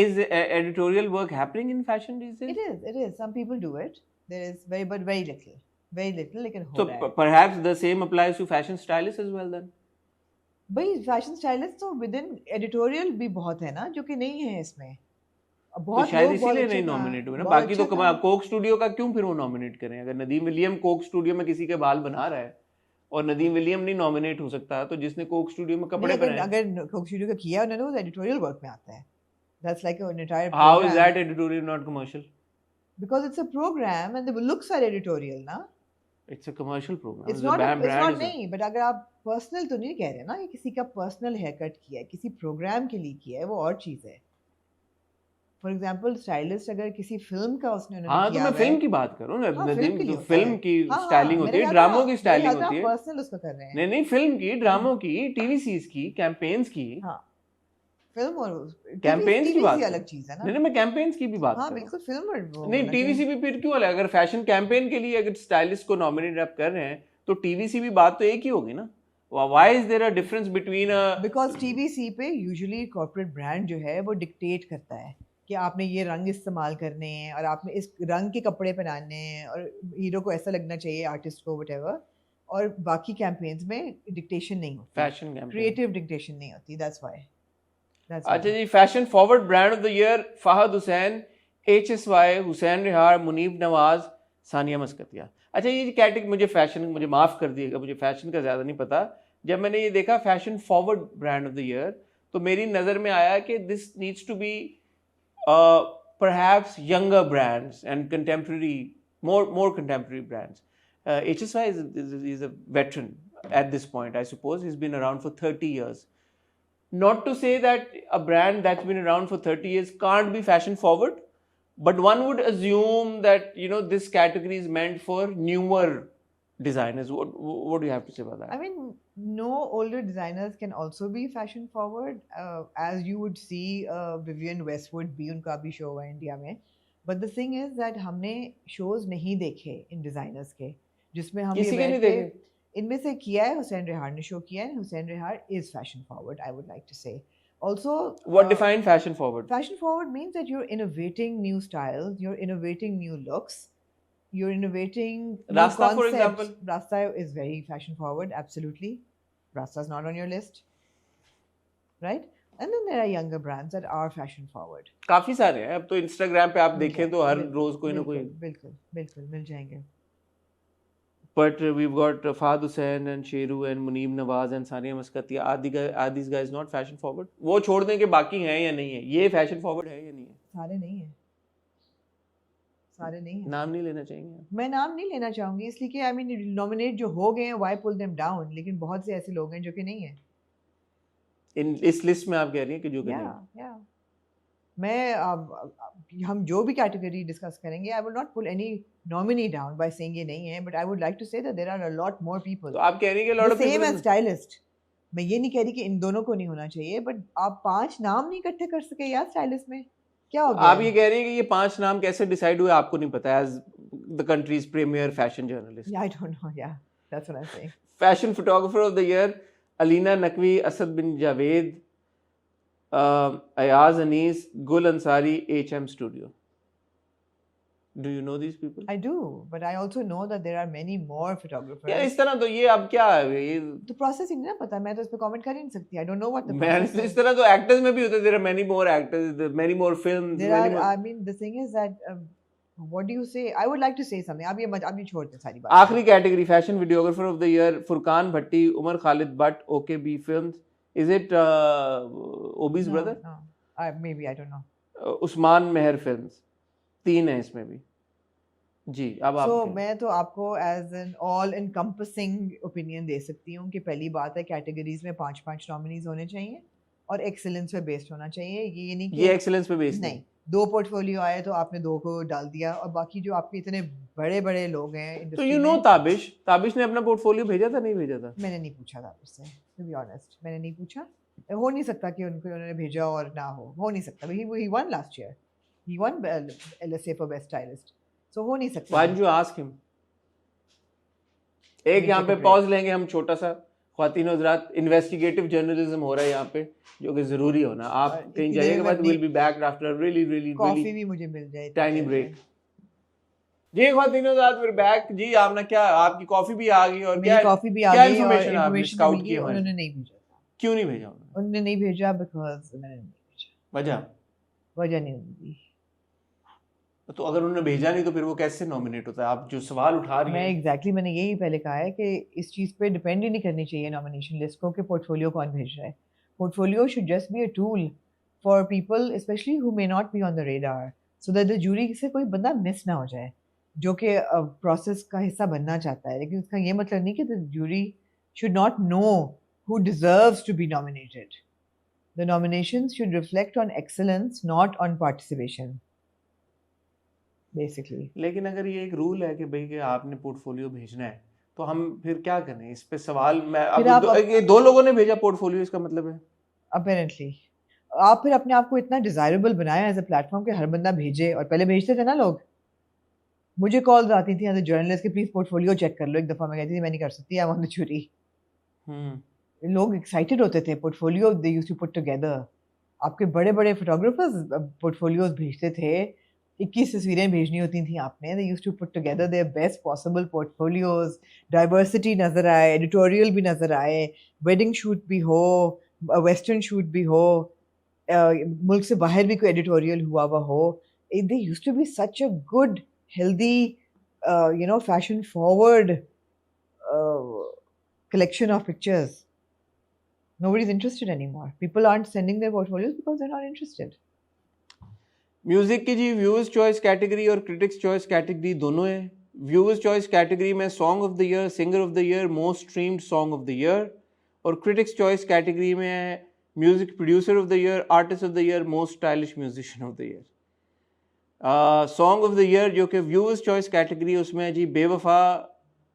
is editorial work happening in fashion these days?
it is. Some people do it. There is very little. Very little, लेकिन हो
So
रहा है।
perhaps the same applies to fashion stylists as well then.
भाई फैशन स्टाइलिस्ट तो विद इन एडिटोरियल भी बहुत है ना, जो कि नहीं है इसमें।
तो शायद इसीलिए नहीं नॉमिनेट हुए ना, बाकी तो कोक स्टूडियो का क्यों फिर वो नॉमिनेट करें? अगर नदीम विलियम कोक स्टूडियो में किसी के बाल बना रहा है और नदीम विलियम नहीं नॉमिनेट हो सकता, तो जिसने कोक स्टूडियो में कपड़े बनाए,
अगर कोक स्टूडियो का किया उन्होंने, वो एडिटोरियल वर्क में आता है। That's like an entire
program. How is that editorial not commercial?
Because it's a program and the looks are editorial ना।
It's a commercial program.
It's not नहीं, but अगर आप पर्सनल तो नहीं कह रहे ना, कि किसी का पर्सनल हेयर कट किया है, किसी प्रोग्राम के लिए किया है, वो और चीज है। फॉर एग्जांपल स्टाइलिस्ट अगर किसी फिल्म का उसने
हाँ, तो मैं फिल्म की बात कर रहा हूँ ना, फिल्म की स्टाइलिंग होती है,
हाँ,
ड्रामों की स्टाइलिंग होती है।
पर्सनल उसका कर रहे हैं।
नहीं, फिल्म की, ड्रामों की, टीवीसीज की, कैंपेन्स की।
हाँ, फिल्म और
कैंपेन्स की बात
अलग चीज है ना।
नहीं, मैं कैंपेन्स की भी बात कर रहा हूँ।
बिल्कुल, फिल्म और
नहीं, टीवीसी भी फिर क्यों अलग? अगर फैशन कैंपेन के लिए अगर स्टाइलिस्ट को नॉमिनेट आप कर रहे हैं, तो टीवीसी भी बात तो एक ही होगी ना। Why is there a difference between a?
Because TVC पे यूजुअली कॉर्पोरेट ब्रांड जो है वो डिक्टेट करता है कि आपने ये रंग इस्तेमाल करने हैं और आपने इस रंग के कपड़े पहनाने हैं और हीरो को ऐसा लगना चाहिए, आर्टिस्ट को, व्हाटएवर। और बाकी कैंपेन्स में डिक्टेशन नहीं होती,
फैशन कैंपेन,
क्रिएटिव डिक्टेशन नहीं होती। That's why.
अच्छा जी, fashion forward brand of the year Fahad Hussain, HSY, Hussain Rehar, Muneeb Nawaz, Sania Maskatiya. अच्छा, ये कैटेगरी मुझे फैशन, मुझे माफ़ कर दिएगा, मुझे फैशन का ज़्यादा नहीं पता। जब मैंने ये देखा fashion forward brand of the year, तो मेरी नज़र में आया कि this needs to be perhaps younger brands and contemporary, more contemporary brands. HSY is a veteran at this point, I suppose. He's been around for 30 years. Not to say that a brand that's been around for 30 years can't be fashion forward, but one would assume that, you know, this category is meant for newer designers. What do you have to say about that?
I mean, no older designers can also be fashion forward, as you would see Vivienne Westwood भी उनका भी show है इंडिया में. But the thing is that हमने shows नहीं देखे इन designers के जिसमें हम
किसी के नहीं देखे.
इनमें से किया है हुसैन रेहार ने show किया है. Hussain रेहार is fashion forward, I would like to say. Also,
what define fashion forward?
Fashion forward means that you're innovating new styles, you're innovating new looks, you're innovating new
Rasta,
concepts.
for example.
Rasta is very fashion forward, absolutely. Rasta's not on your list, right? And then there are younger brands that are fashion forward.
काफी सारे हैं. अब तो Instagram पे आप देखें तो हर रोज कोई ना कोई.
बिल्कुल मिल जाएंगे.
But we've got Fahad Hussain and Sheru and Muneeb Nawaz and Sania Maskatia. Are these guys not fashion forward? वो छोड़ दें कि बाकी हैं या नहीं है. ये fashion forward है या नहीं है?
सारे नहीं है.
नाम नहीं लेना चाहेंगे.
मैं नाम नहीं लेना चाहूंगी इसलिए कि I mean nominate जो हो गए हैं, why pull them down? लेकिन बहुत से ऐसे लोग हैं जो कि नहीं है.
इस लिस्ट में आप कह रही हैं कि जो कि नहीं है.
Yeah. हम जो भी कैटेगरी डिस्कस करेंगे, I will not pull any nominee down by saying ये नहीं है, but I would like to say that there are a lot more people.
तो आप कह रही हैं कि lot of
same
people
as stylist. मैं ये नहीं कह रही कि इन दोनों को नहीं होना चाहिए, but आप 5 नाम नहीं इकट्ठे कर सके यार स्टाइलिस्ट में. क्या हो गया?
आप ये कह रही हैं कि ये 5 नाम कैसे डिसाइड हुए आपको नहीं पता as the country's premier fashion journalist.
Yeah, I don't know. Yeah, that's what I'm saying.
Fashion photographer of the year, Alina Naqvi, Asad bin Javed, Ayaz Anis, Gul Ansari, HM Studio. Do you know these people?
I do, but I also know that there are many more photographers.
यार इस तरह तो ये अब क्या है ये
तो प्रोसेस ही नहीं ना पता. मैं तो इस पे कमेंट कर ही नहीं सकती. I don't know what the
मैं
process is.
इस तरह तो एक्टर्स में भी होते हैं. There are many more actors, there are many more films.
There are, I mean, the thing is that what do you say? I would like to say something. आप ये छोड़ दे सारी बात.
आखिरी category fashion videographer of the year, Furqan Bhatti, Umar Khalid Bhatt, OKB Films. Is it Obi's brother?
No. Maybe, I don't know.
Usman Mehar films. 3 है इसमें भी. जी अब आप.
So मैं तो आपको as an all encompassing opinion दे सकती हूँ कि पहली बात है कैटेगरीज में 5-5 नॉमिनीज होने चाहिए और एक्सेलेंस पे बेस्ड होना चाहिए. ये नहीं कि
ये एक्सेलेंस पे बेस्ड
नहीं. 2 पोर्टफोलियो आए तो आपने 2 को डाल दिया और बाकी जो आपके इतने बड़े लोग हैं
तो यू नो ताबिश ने अपना पोर्टफोलियो भेजा था नहीं भेजा था?
मैंने नहीं पूछा ताबिश से, to be honest. मैंने नहीं पूछा. हो नहीं सकता कि उन्होंने भेजा और ना हो नहीं सकता. He won last year. He won LSA for best stylist. So हो नहीं सकता.
Why didn't you ask him? एक यहाँ पे पॉज लेंगे हम छोटा सा. ख्वातीन हज़रात, इन्वेस्टिगेटिव जर्नलिज्म हो रहा है यहाँ पे जो कि जरूरी होना. आप कहीं जाने के बाद will be back after really
coffee भी मुझे मिल जाए.
Tiny break. जी ख्वातीन हज़रात, we're back. जी आपने क्या, आपकी कॉफी भी आ गई और क्या
कॉफी भी आ
क्या
गई और
इन्फॉर्मेशन आपने स्काउट की?
उन्होंने नहीं भेजा.
क्यों नहीं भेजा?
उन्होंने नहीं भेजा बिकॉज मैंने नहीं भेजा. वजह नहीं होगी.
तो अगर उन्होंने भेजा नहीं तो फिर वो कैसे नॉमिनेट होता है? आप जो सवाल उठा रही हैं.
एग्जैक्टली मैंने यही पहले कहा है कि इस चीज़ पे डिपेंड ही नहीं करनी चाहिए नॉमिनेशन लिस्ट को कि पोर्टफोलियो कौन भेज रहा है. Portfolio should just be a tool for people specially who may not be on the radar so that the jury से कोई बंदा मिस ना हो जाए जो कि प्रोसेस का हिस्सा बनना चाहता है. लेकिन उसका ये मतलब नहीं कि the jury should not know who deserves to be nominated. The nominations should reflect on excellence, not on participation. Basically.
लेकिन अगर ये एक रूल है कि भाई कि आपने पोर्टफोलियो भेजना है तो हम फिर क्या करें इस पे सवाल? मैं अब 2 लोगों ने भेजा पोर्टफोलियो, इसका मतलब है
apparently आप फिर अपने आप को इतना डिजायरेबल बनाया एज अ प्लेटफॉर्म कि हर बंदा भेजे. और पहले भेजते थे ना लोग. मुझे कॉल्स आती थी एज अ जर्नलिस्ट कि प्लीज पोर्टफोलियो चेक कर लो. एक दफा मैं कहती थी मैं नहीं कर सकती, आई वांट द जूरी. लोग एक्साइटेड होते थे. Portfolio they used to put together. आपके बड़े फोटोग्राफर्स पोर्टफोलियोज भेजते थे. 21 तस्वीरें भेजनी होती थी आपने. They used to put together their best possible portfolios. Diversity नजर आए, एडिटोरियल भी नजर आए, वेडिंग शूट भी हो, वेस्टर्न शूट भी हो, मुल्क से बाहर भी कोई एडिटोरियल हुआ हो. They used to be such a good healthy fashion forward collection of pictures. Nobody's interested anymore. People aren't sending their portfolios because they're not interested.
Music की जी व्यूअर्स चॉइस कैटेगरी और क्रिटिक्स चॉइस कैटेगरी दोनों है। व्यूअर्स चॉइस कैटेगरी में song of the year, singer of the year, most streamed song of the year, और क्रिटिक्स चॉइस कैटेगरी में है music producer of the year, artist of the year, most stylish musician of the year. Song of the year जो कि व्यूअर्स चॉइस कैटेगरी, उसमें है जी बेवफा,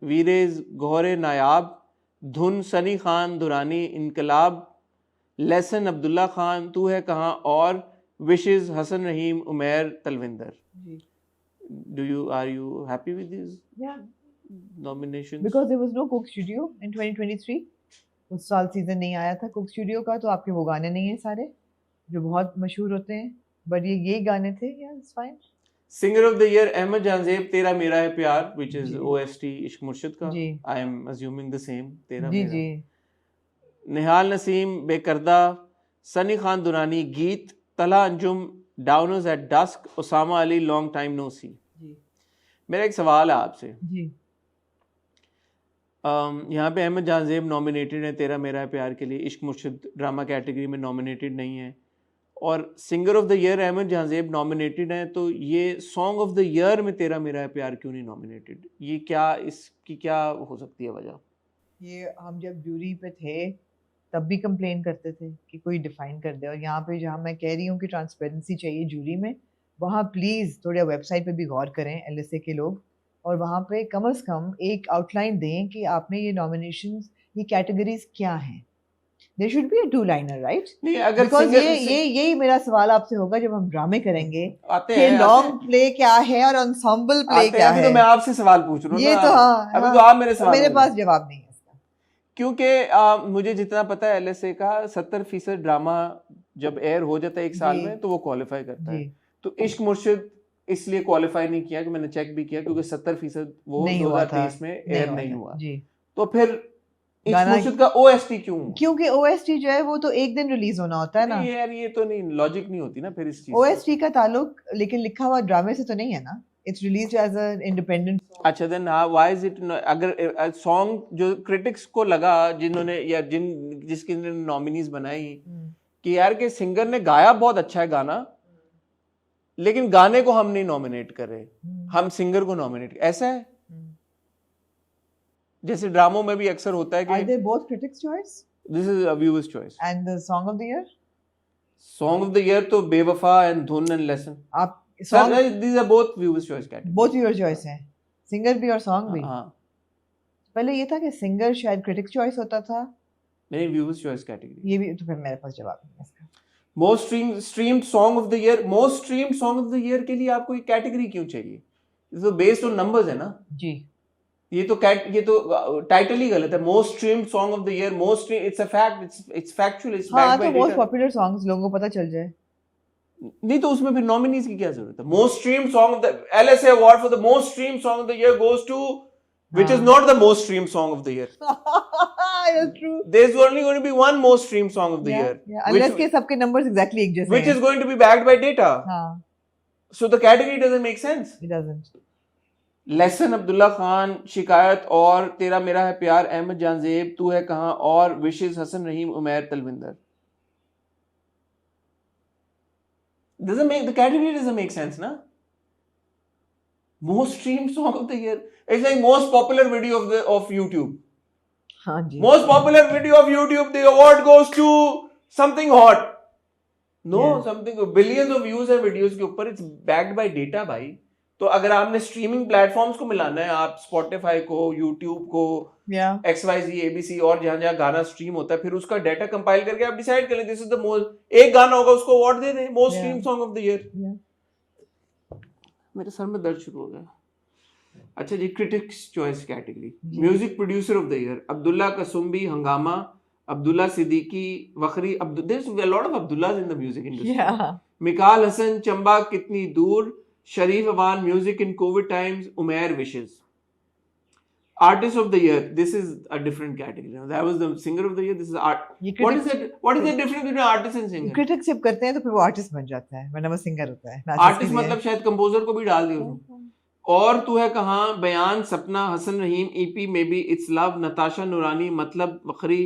वीरेज, गौहरे नायाब, धुन सनी खान दुरानी, इनकलाब, लेसन अब्दुल्ला खान, तू है कहाँ, और wishes Hasan Raheem, Umair Talwinder. Are you happy with these nominations?
Because there was no Coke Studio in 2023. उस साल सीजन नहीं आया था Coke Studio का, तो आपके वो गाने नहीं है सारे जो बहुत मशहूर होते हैं, बट ये गाने थे। it's fine.
Singer of the year Ahmad Janzeb, तेरा मेरा है प्यार, which is OST इश्क मुर्शिद का। I am assuming the same, तेरा मेरा। जी। निहाल Naseem, बेकर्दा, Sunny Khan Durrani, Geet, Talha Anjum, downers at dusk, Usama Ali, long time no see. मेरा एक सवाल है आपसे जी। यहाँ पे अहमद जानजेब नॉमिनेटेड है तेरा मेरा है प्यार के लिए, इश्क मुर्शिद ड्रामा कैटेगरी में नॉमिनेटेड नहीं है, और singer of the year Ahmed Jahanzeb nominated है, तो ये सॉन्ग ऑफ द ईयर में तेरा मेरा है प्यार क्यों नहीं नॉमिनेटेड? ये क्या, इसकी क्या हो सकती है वजह? ये
हम जब जूरी पे थे तब भी कंप्लेन करते थे कि कोई डिफाइन कर दे, और यहाँ पे जहाँ मैं कह रही हूँ कि ट्रांसपेरेंसी चाहिए जूरी में, वहाँ प्लीज़ थोड़ा वेबसाइट पे भी गौर करें LSA के लोग, और वहाँ पे कम से कम एक आउटलाइन दें कि आपने ये नॉमिनेशंस, ये कैटेगरीज क्या हैं। There should be a two liner, right? नहीं, अगर बिकॉज़ यही मेरा सवाल आपसे होगा जब हम ड्रामे करेंगे कि लॉन्ग प्ले क्या है और एंसेंबल प्ले क्या है।
तो मैं आपसे सवाल पूछ रहा हूँ
ये तो हाँ,
अभी तो आप मेरे सवाल,
मेरे पास जवाब नहीं है।
क्योंकि मुझे जितना पता है LSA का 70% ड्रामा जब एयर हो जाता है एक साल में तो वो क्वालिफाई करता है, तो इश्क मुर्शिद इसलिए क्वालिफाई नहीं किया कि मैंने चेक भी किया क्योंकि 70% वो 2023 में एयर नहीं हुआ जी। तो फिर इश्क मुर्शिद का OST क्यों?
क्योंकि OST जो है वो तो एक दिन रिलीज होना होता है ना
यार, ये तो नहीं लॉजिक नहीं होती ना फिर इस चीज।
OST का ताल्लुक लेकिन लिखा हुआ ड्रामे से तो नहीं है ना, it's released as an independent song.
अच्छा, then why is it अगर सॉन्ग जो क्रिटिक्स को लगा जिन्होंने या जिसके नॉमिनीज बनाई कि यार के सिंगर ने गाया बहुत अच्छा है गाना, लेकिन गाने को हम नहीं नॉमिनेट कर रहे, हम सिंगर को नॉमिनेट, ऐसा है? जैसे ड्रामों में भी अक्सर होता है कि
Are they both critics' choice?
This is a viewer's choice.
And the song of the year?
Song of the year तो बेवफा and धुन and lesson.
आप
Song, these are both viewers choice category.
Both viewers choice हैं, सिंगर भी और सॉन्ग भी।
हाँ।
पहले ये था कि सिंगर शायद क्रिटिक्स चॉइस होता था,
नहीं व्यूअर्स चॉइस कैटेगरी।
ये भी तो फिर मेरे पास जवाब नहीं है इसका।
Most streamed song of the year, most streamed song of the year के लिए आपको ये कैटेगरी क्यों चाहिए? ये तो बेस्ड ऑन नंबर्स है ना जी। ये तो टाइटल ही गलत है। Most streamed song of the year, most, it's a fact, it's factual, it's backed by data.
Most popular songs लोगों को पता चल जाए।
नहीं तो उसमें फिर नॉमिनीज की क्या जरूरत है? Most streamed song of the LSA award for the most streamed song of the year goes to which is not the most streamed song of the year.
That's true.
There's only going to be one most streamed song of the year.
Yeah. Unless के सबके numbers exactly एक जैसे
which is going to be backed by data.
हाँ.
So the category doesn't make sense.
It doesn't.
Lesson Abdullah Khan, शिकायत और तेरा मेरा है प्यार अहमद जानजेब, तू है कहाँ और wishes Hasan Raheem, Umair Talwinder. The category doesn't make sense, na? Most streamed song of the year. It's like most popular video of YouTube.
हाँ जी.
Most popular video of YouTube, the award goes to something hot. No, something billions of views है videos के ऊपर. It's backed by data भाई. तो अगर आपने स्ट्रीमिंग प्लेटफॉर्म्स को मिलाना है, आप Spotify को, YouTube को, XYZ, ABC और जहाँ गाना स्ट्रीम होता है, फिर उसका डाटा कंपाइल करके आप डिसाइड करें दिस इज द मोस्ट, एक गाना होगा उसको अवार्ड दे दें most stream song of the year. मेरे सर में दर्द शुरू हो गया। अच्छा जी, critics choice category, music producer of the year Abdullah Kasumbi, Hungama, Abdullah Siddiqui, Wakhri, there is a lot of Abdullahs in the music industry, Mekaal Hasan, Chamba कितनी दूर, Sharif Awan, music in Covid times, Umair wishes. Artist of the year, this is a different category. That was the singer of the year. This is art. What is the difference between artist and singer?
Critics जब करते हैं तो फिर वो artist बन जाता है, वरना वो singer होता है।
Artist मतलब शायद composer को भी डाल दिया उसमें। और तू है कहाँ, बयान, सपना, हसन रहीम, EP maybe It's Love, Natasha नूरानी, मतलब, वखरी,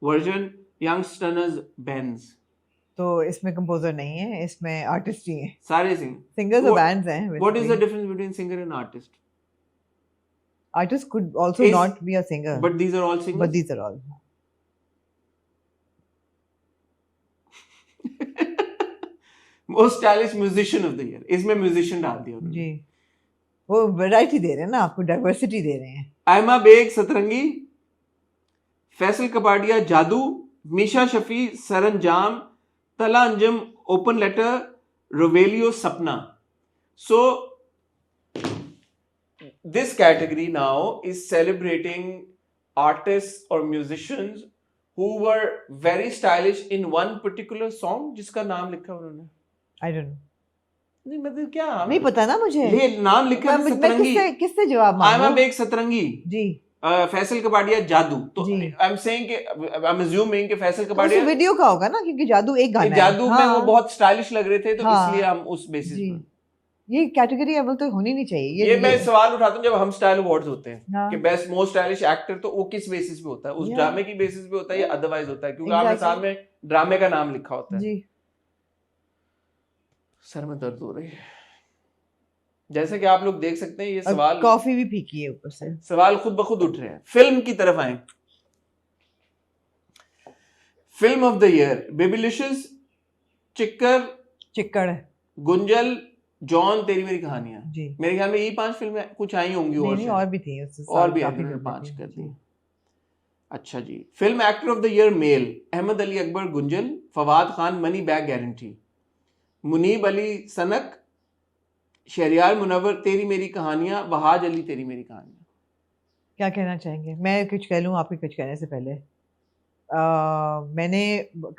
वर्जन, यंगस्टर्स, बेंज।
तो इसमें कंपोजर नहीं है, इसमें आर्टिस्ट ही हैं,
सारे
सिंगर्स और बैंड्स हैं।
What is the difference between singer and artist?
Artist could also not be a singer,
but these are all singers.
But these are all.
Most stylish musician of the year, इसमें म्यूजिशियन डाल दिया उन्होंने।
जी, वो वैरायटी दे रहे हैं ना आपको, डाइवर्सिटी दे रहे हैं।
आयमा बेग सतरंगी, फैसल कपाडिया जादू, मीशा शफी सरंजाम, तला अंजम ओपन लेटर, रोवेलियो सपना। So this category now is celebrating artists or musicians who were very stylish in one particular song जिसका नाम लिखा उन्होंने।
I don't know.
नहीं मतलब क्या
नहीं पता ना मुझे,
ये नाम लिखा है सतरंगी।
किससे जवाब मांगूं?
आयमा बेग सतरंगी
जी,
फैसल कपाडिया जादू। तो आई एम सेइंग कि आई एम अज्यूमिंग कि फैसल कपाडिया
तो वीडियो का होगा ना, क्योंकि जादू एक गाना है।
जादू में वो बहुत स्टाइलिश लग रहे थे, तो इसलिए हम उस बेसिस पे।
ये कैटेगरी अव्वल तो होनी नहीं चाहिए।
ये मैं सवाल उठाता हूँ, जब हम स्टाइल अवार्ड्स होते हैं कि बेस्ट मोस्ट स्टाइलिश एक्टर, तो वो किस बेसिस पे होता है? उस ड्रामे की बेसिस पे होता है या अदरवाइज होता है? क्योंकि आपके सामने ड्रामे का नाम लिखा होता है। जी, सर में दर्द हो रही है। जैसे कि आप लोग देख सकते हैं, ये सवाल,
कॉफी भी फीकी है ऊपर से, सवाल
खुद ब खुद उठ रहे हैं। फिल्म की तरफ आए। फिल्म ऑफ द ईयर, बेबीलिशियस, चिक्कड़, गुंजल, जॉन, तेरी मेरी कहानियां। मेरे ख्याल में ये 5 फिल्में कुछ आई होंगी,
और भी थी,
और भी 5 कर दी। अच्छा जी, film actor of the year male, Ahmed Ali Akbar Gunjal, Fawad Khan money back guarantee, Muneeb Ali Sanak, Shahryar Munawwar तेरी मेरी कहानियां, वहाज अली तेरी मेरी कहानियां।
क्या कहना चाहेंगे? मैं कुछ कह लूँ आपके कुछ कहने से पहले? मैंने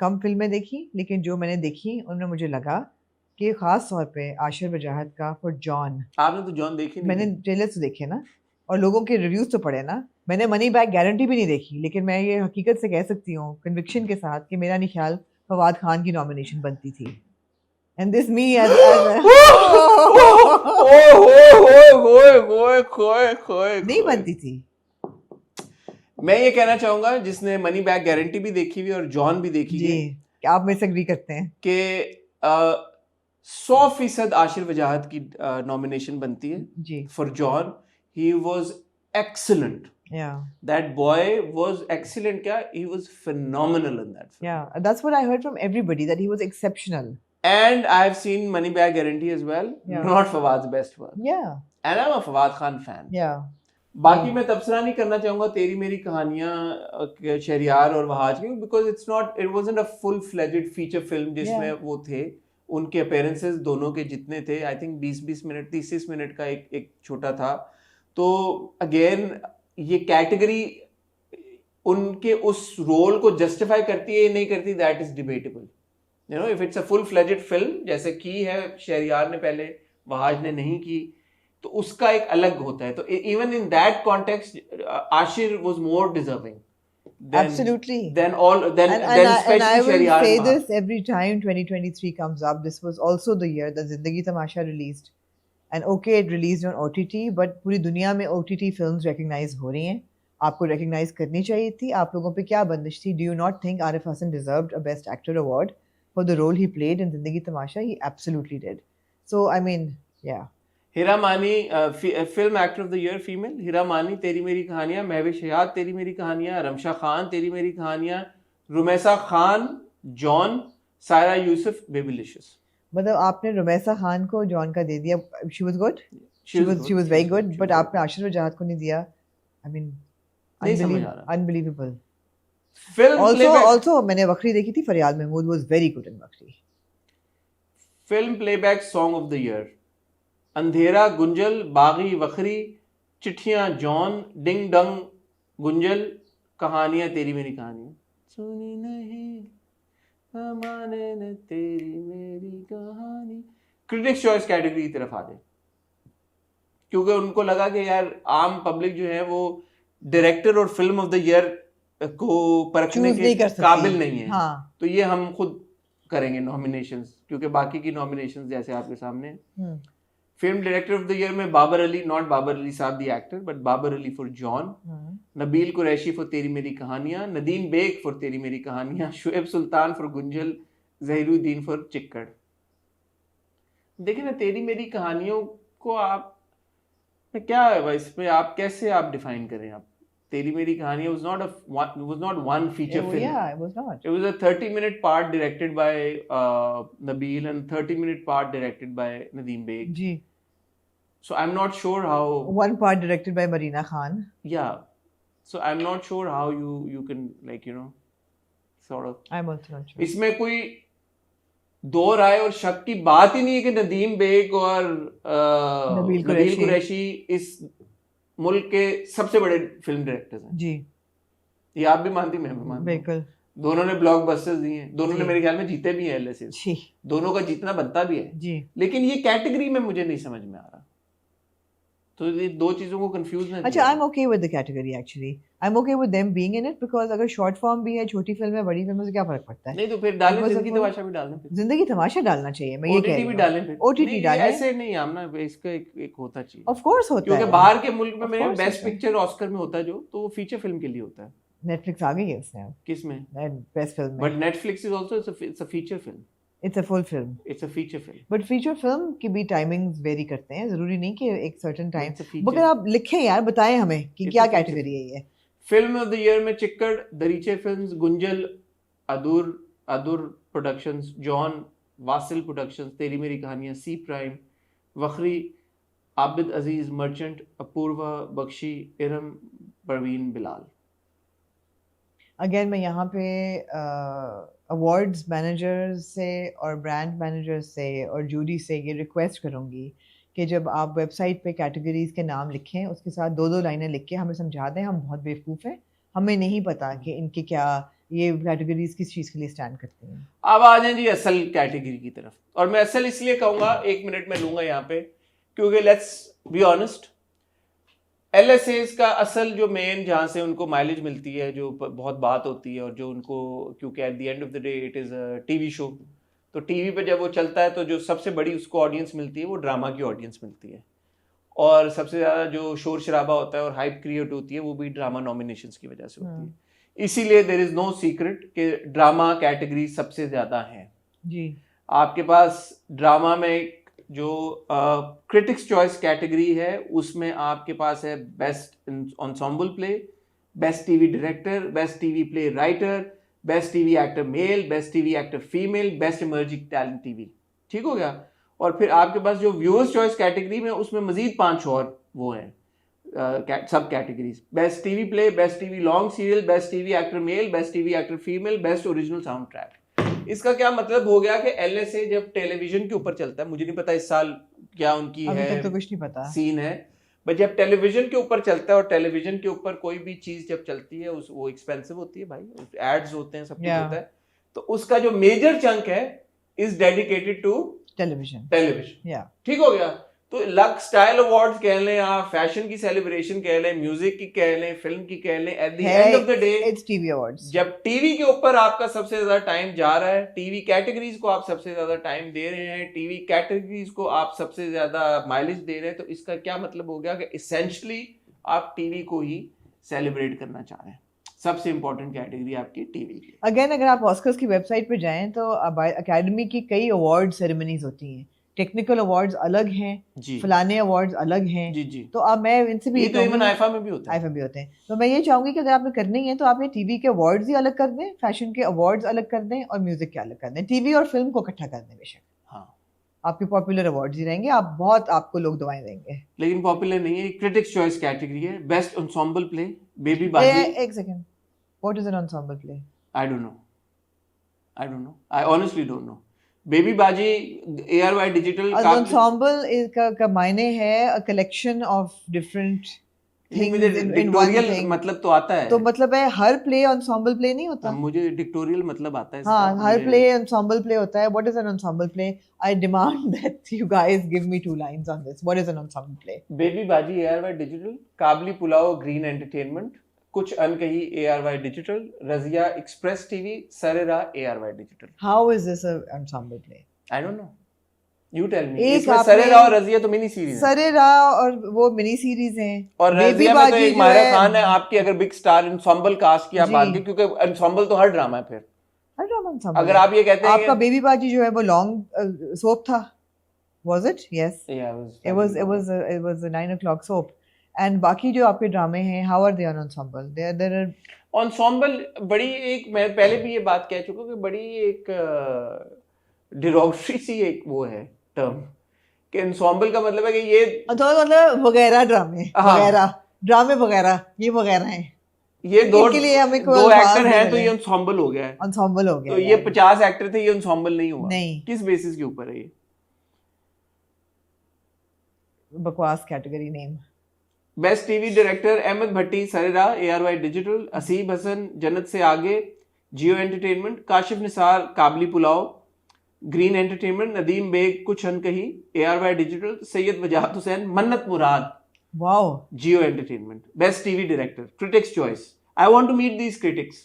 कम फिल्में देखी, लेकिन जो मैंने देखी उनमें मुझे लगा कि खास तौर पे आशिर वजाहत का फॉर जॉन।
आपने तो जॉन देखी नहीं?
मैंने ट्रेलर्स तो देखे ना, और लोगों के रिव्यूज तो पढ़े ना। मैंने मनी बैक गारंटी भी नहीं देखी, लेकिन मैं ये हकीकत से कह सकती हूँ कन्विक्शन के साथ कि मेरा नहीं ख्याल फवाद खान की नॉमिनेशन बनती थी। एंड दिस मी एज नहीं बनती थी।
मैं ये कहना चाहूंगा, जिसने मनी बैक गारंटी भी देखी हुई और जॉन भी देखी है,
क्या आप मेरे से एग्री करते हैं
कि 100% आशिर वजाहत की नॉमिनेशन बनती है for John. He was excellent, that boy was excellent. क्या, he was phenomenal in that film.
Yeah, that's what I heard from everybody, that he was exceptional.
And I have seen Money Bag Guarantee as well. Not Fawad's best work.
Yeah.
And I'm a Fawad Khan fan.
Yeah.
बाकी मैं तबसरा नहीं करना चाहूंगा तेरी मेरी कहानियां, शहरियार और वहाज की, because it wasn't a full fledged feature film जिसमें वो थे। उनके अपीयरेंसेस दोनों के जितने थे, आई थिंक 20-20 मिनट 30 मिनट का एक छोटा था। तो अगेन ये कैटेगरी उनके उस रोल को जस्टिफाई करती है नहीं करती, that is debatable. You know, if it's a full fledged film जैसे की है शहरियार ने पहले, वहाज ने नहीं की, तो उसका एक अलग होता है। तो even in that context Ashir was more deserving
absolutely
then especially
I will
Shahriyar
say this every time 2023 comes up. This was also the year that Zindagi Tamasha released, and okay, it released on OTT, but पूरी दुनिया में OTT films recognize हो रही हैं। आपको recognize करनी चाहिए थी। आप लोगों पे क्या बंदिश थी? Do you not think Arif Hassan deserved a Best Actor award for the role he played in Zindagi Tamasha? He absolutely did. So I mean, yeah.
Hira Mani, film actor of the year female, Hira Mani तेरी मेरी कहानियां, महविश हयात तेरी मेरी कहानियां, रमशा खान तेरी मेरी कहानियां, रुमैसा खान जॉन, सायरा यूसुफ बेबीलिशियस।
मतलब आपने रुमैसा खान को जॉन का दे दिया। She was good, she was very good, but आपने आशिर वजाहत को नहीं दिया। I mean unbelievable. Film also मैंने वक्री देखी थी, Faryal Mehmood was very good in Wakhri.
Film playback song of the year, Andhera Gunjal, बागी वखरी, चिट्ठियां जॉन, डिंग डंग गुंजल, कहानियां तेरी मेरी कहानियां, सुनी नहीं माने न तेरी मेरी कहानी। क्रिटिक्स चॉइस कैटेगरी की तरफ आ जाए, क्योंकि उनको लगा कि यार आम पब्लिक जो है वो डायरेक्टर और फिल्म ऑफ द ईयर को परखने के काबिल नहीं है।
हाँ।
तो ये हम खुद करेंगे नॉमिनेशंस, क्योंकि बाकी की नॉमिनेशंस जैसे आपके सामने। Film director of the year में Babar Ali, not Babar Ali sahab the actor, but Babar Ali for जॉन, नबील कुरैशी फॉर तेरी मेरी कहानियां, नदीम बेग फॉर तेरी मेरी कहानियां, शुएब सुल्तान फॉर गुंजल, जहीरुद्दीन फॉर चिक्कड़। देखिए ना, तेरी मेरी कहानियों को आप क्या है इसमें, आप कैसे आप डिफाइन करें आप? तेरी मेरी कहानी was not one feature film.
Yeah, it was not.
It was a 30-minute part directed by Nabil and 30-minute part directed by Nadeem Beg.
Ji.
So I'm not sure how.
One part directed by Marina Khan.
Yeah. So I'm not sure how you can like sort of.
I'm also not sure.
इसमें कोई दो राय और शक की बात ही नहीं है कि नदीम बेग और नबील कुरैशी इस मुल्क के सबसे बड़े फिल्म डायरेक्टर्स हैं
जी।
ये आप भी मानती, मैं भी मानती।
बिल्कुल।
दोनों ने ब्लॉकबस्टर्स दिए हैं, दोनों ने मेरे ख्याल में जीते भी हैं एलएसए, दोनों का जीतना बनता भी है
जी।
लेकिन ये कैटेगरी में मुझे नहीं समझ में आ रहा, तो ये दो चीजों को कंफ्यूज ना।
अच्छा, I am okay with the category actually, I am okay with them being in it because अगर शॉर्ट फॉर्म भी है, छोटी फिल्म है, बड़ी फिल्म है, तो क्या फर्क पड़ता है?
नहीं तो फिर डालें, जिंदगी तमाशा भी डालें,
जिंदगी तमाशा डालना चाहिए, मैं ये कह रही हूं।
ओटीटी भी डालें, फिर
ओटीटी डालें,
ऐसे नहीं आमना, इसका एक होता चाहिए।
ऑफ कोर्स होता है,
क्योंकि बाहर के मुल्क में मेरे बेस्ट पिक्चर ऑस्कर में होता है जो, तो वो फीचर फिल्म के लिए होता है।
नेटफ्लिक्स आ गई है उसमें,
किसमें?
बेस्ट फिल्म में।
But Netflix is also it's a feature film,
it's a full film,
it's a feature film.
But feature film की भी टाइमिंग्स वेरी करते हैं, जरूरी नहीं कि एक सर्टेन टाइम। मगर आप लिखें यार, बताएं हमें कि क्या कैटेगरी है ये।
फिल्म ऑफ द ईयर में Chikkad, Dareeche films, Gunjal, Adur productions, John Wasil productions, तेरी मेरी कहानियां, see prime, Wakhri, Abid Aziz, merchant, Apoorva Bakshi, Iram, Parveen Bilal.
Again मैं यहाँ पे अवार्ड्स मैनेजर्स से और ब्रांड मैनेजर्स से और जूरी से ये रिक्वेस्ट करूँगी कि जब आप वेबसाइट पे कैटेगरीज के नाम लिखें, उसके साथ दो दो लाइनें लिख के हमें समझा दें। हम बहुत बेवकूफ़ हैं, हमें नहीं पता कि इनके क्या ये कैटेगरीज किस चीज़ के लिए स्टैंड करती हैं।
अब आ जाएं जी असल कैटेगरी की तरफ, और मैं असल इसलिए कहूँगा, 1 मिनट में लूँगा यहाँ पे, क्योंकि लेट्स बी ऑनेस्ट, एलएसएस का असल जो मेन जहाँ से उनको माइलेज मिलती है, जो बहुत बात होती है, और जो उनको, क्योंकि at the end of the day it is a TV show, तो टीवी पे जब वो चलता है तो जो सबसे बड़ी उसको ऑडियंस मिलती है वो ड्रामा की ऑडियंस मिलती है, और सबसे ज़्यादा जो शोर शराबा होता है और हाइप क्रिएट होती है वो भी ड्रामा नॉमिनेशंस की वजह से होती है। इसीलिए देयर इज़ नो सीक्रेट कि ड्रामा कैटेगरी सबसे ज़्यादा है
जी।
आपके पास ड्रामा में जो क्रिटिक्स चॉइस कैटेगरी है, उसमें आपके पास है best ensemble play, best TV director, best TV play writer, best TV actor mail, best TV actor female, best emerging talent TV. ठीक हो गया। और फिर आपके पास जो व्यूअर्स चॉइस कैटेगरी में, उसमें मजीद 5 और वो हैं सब categories, best TV play, best TV long serial, best TV actor mail, best TV actor female, best original sound track. इसका क्या मतलब हो गया कि एलएसए जब टेलीविजन के ऊपर चलता है, मुझे नहीं पता इस साल क्या उनकी
अभी
है,
तक तो कुछ नहीं पता
सीन है, बट जब टेलीविजन के ऊपर चलता है, और टेलीविजन के ऊपर कोई भी चीज जब चलती है वो एक्सपेंसिव होती है भाई, एड्स होते हैं, सब कुछ होता है, तो उसका जो मेजर चंक है इज डेडिकेटेड टू टेलीविजन। ठीक हो गया। तो लक स्टाइल अवार्ड्स कह लें, आप फैशन की सेलिब्रेशन कह लें, म्यूजिक की कह लें, फिल्म की कह लें, at the end of the day
it's TV awards.
जब टीवी के ऊपर आपका सबसे ज्यादा टाइम जा रहा है, टीवी कैटेगरीज को आप सबसे ज्यादा टाइम दे रहे हैं, टीवी कैटेगरीज को आप सबसे ज्यादा माइलेज दे रहे हैं, तो इसका क्या मतलब हो गया कि एसेंशियली आप टीवी को ही सेलिब्रेट करना चाह रहे हैं। सबसे इंपॉर्टेंट कैटेगरी आपकी टीवी की।
अगेन अगर आप ऑस्कर्स की वेबसाइट पे जाएं तो अकेडमी की कई अवार्ड सेरेमनीज होती हैं, टेक्निकल अवार्ड्स अलग हैं, फलाने अवार्ड्स अलग हैं
जी।
तो अब मैं इनसे भी,
तो इवन आईफा में भी होता है,
आईफा भी होते हैं, तो मैं ये चाहूंगी कि अगर आपने करनी है तो आप ये टीवी के अवार्ड्स ही अलग कर दें, फैशन के अवार्ड्स अलग कर दें, और म्यूजिक के अलग कर दें, टीवी और फिल्म को इकट्ठा कर दें। बेशक
हाँ, आपके
पॉपुलर अवार्ड्स ही रहेंगे, आप बहुत आपको लोग दुआएं देंगे,
लेकिन पॉपुलर नहीं है। क्रिटिक्स चॉइस कैटेगरी है, बेस्ट एंसेम्बल प्ले, बेबी बाजी।
एक second, what is an ensemble play?
I don't no, I honestly don't know. Baby Baji ARY digital
ensemble का मायने है a collection of different things in one thing.
मतलब तो आता है,
तो मतलब है हर प्ले एंसेम्बल प्ले नहीं होता।
मुझे डिक्टोरियल मतलब आता है।
हाँ, हर प्ले एंसेम्बल प्ले होता है। What is an ensemble play? I demand that you guys give me 2 lines on this. What is an ensemble play?
Baby Baji ARY digital, Kabli Pulao green entertainment, कुछ अनकही ARY digital, Razia express TV, Sarera ARY digital.
How is this a ensemble play?
I don't know, you tell me. इसमें सरेरा और रजिया तो मिनी सीरीज है।
सरेरा और वो मिनी सीरीज हैं,
और रजिया में तो एक माहिरा खान है आपकी, अगर बिग स्टार एंसेम्बल कास्ट की आप बात की, क्योंकि एंसेम्बल तो हर ड्रामा है, फिर
हर ड्रामा ensemble
अगर आप ये कहते हैं
आपका बेबी बाजी जो है वो लॉन्ग सोप था, was it? Yes.
Yeah,
It was a 9 o'clock soap. And बाकी जो आपके ड्रामे हैं, how are they on ensemble? There are
ensemble बड़ी एक, मैं पहले भी ये बात कह चुका हूँ कि बड़ी एक डिरोगेटरी सी एक वो है टर्म कि ensemble का मतलब है कि ये
मतलब वगैरह ड्रामे वगैरह ये वगैरह हैं,
ये दो
एक्टर
हैं तो ये ensemble हो गया है,
ensemble हो गया।
तो ये 50 एक्टर थे, ये ensemble नहीं हुआ।
नहीं,
किस बेसिस के ऊपर है ये?
बकवास category name.
Best TV director Ahmed Bhatti Sarera ARY digital, Aseeb Hasan जन्नत से आगे Geo entertainment, Kashif Nisar Kabli Pulao green entertainment, Nadeem Baig कुछ अनकही ARY digital, Syed Wajahat Hussain Mannat Murad
wow
Geo entertainment. Best TV director critics choice. I want to meet these critics.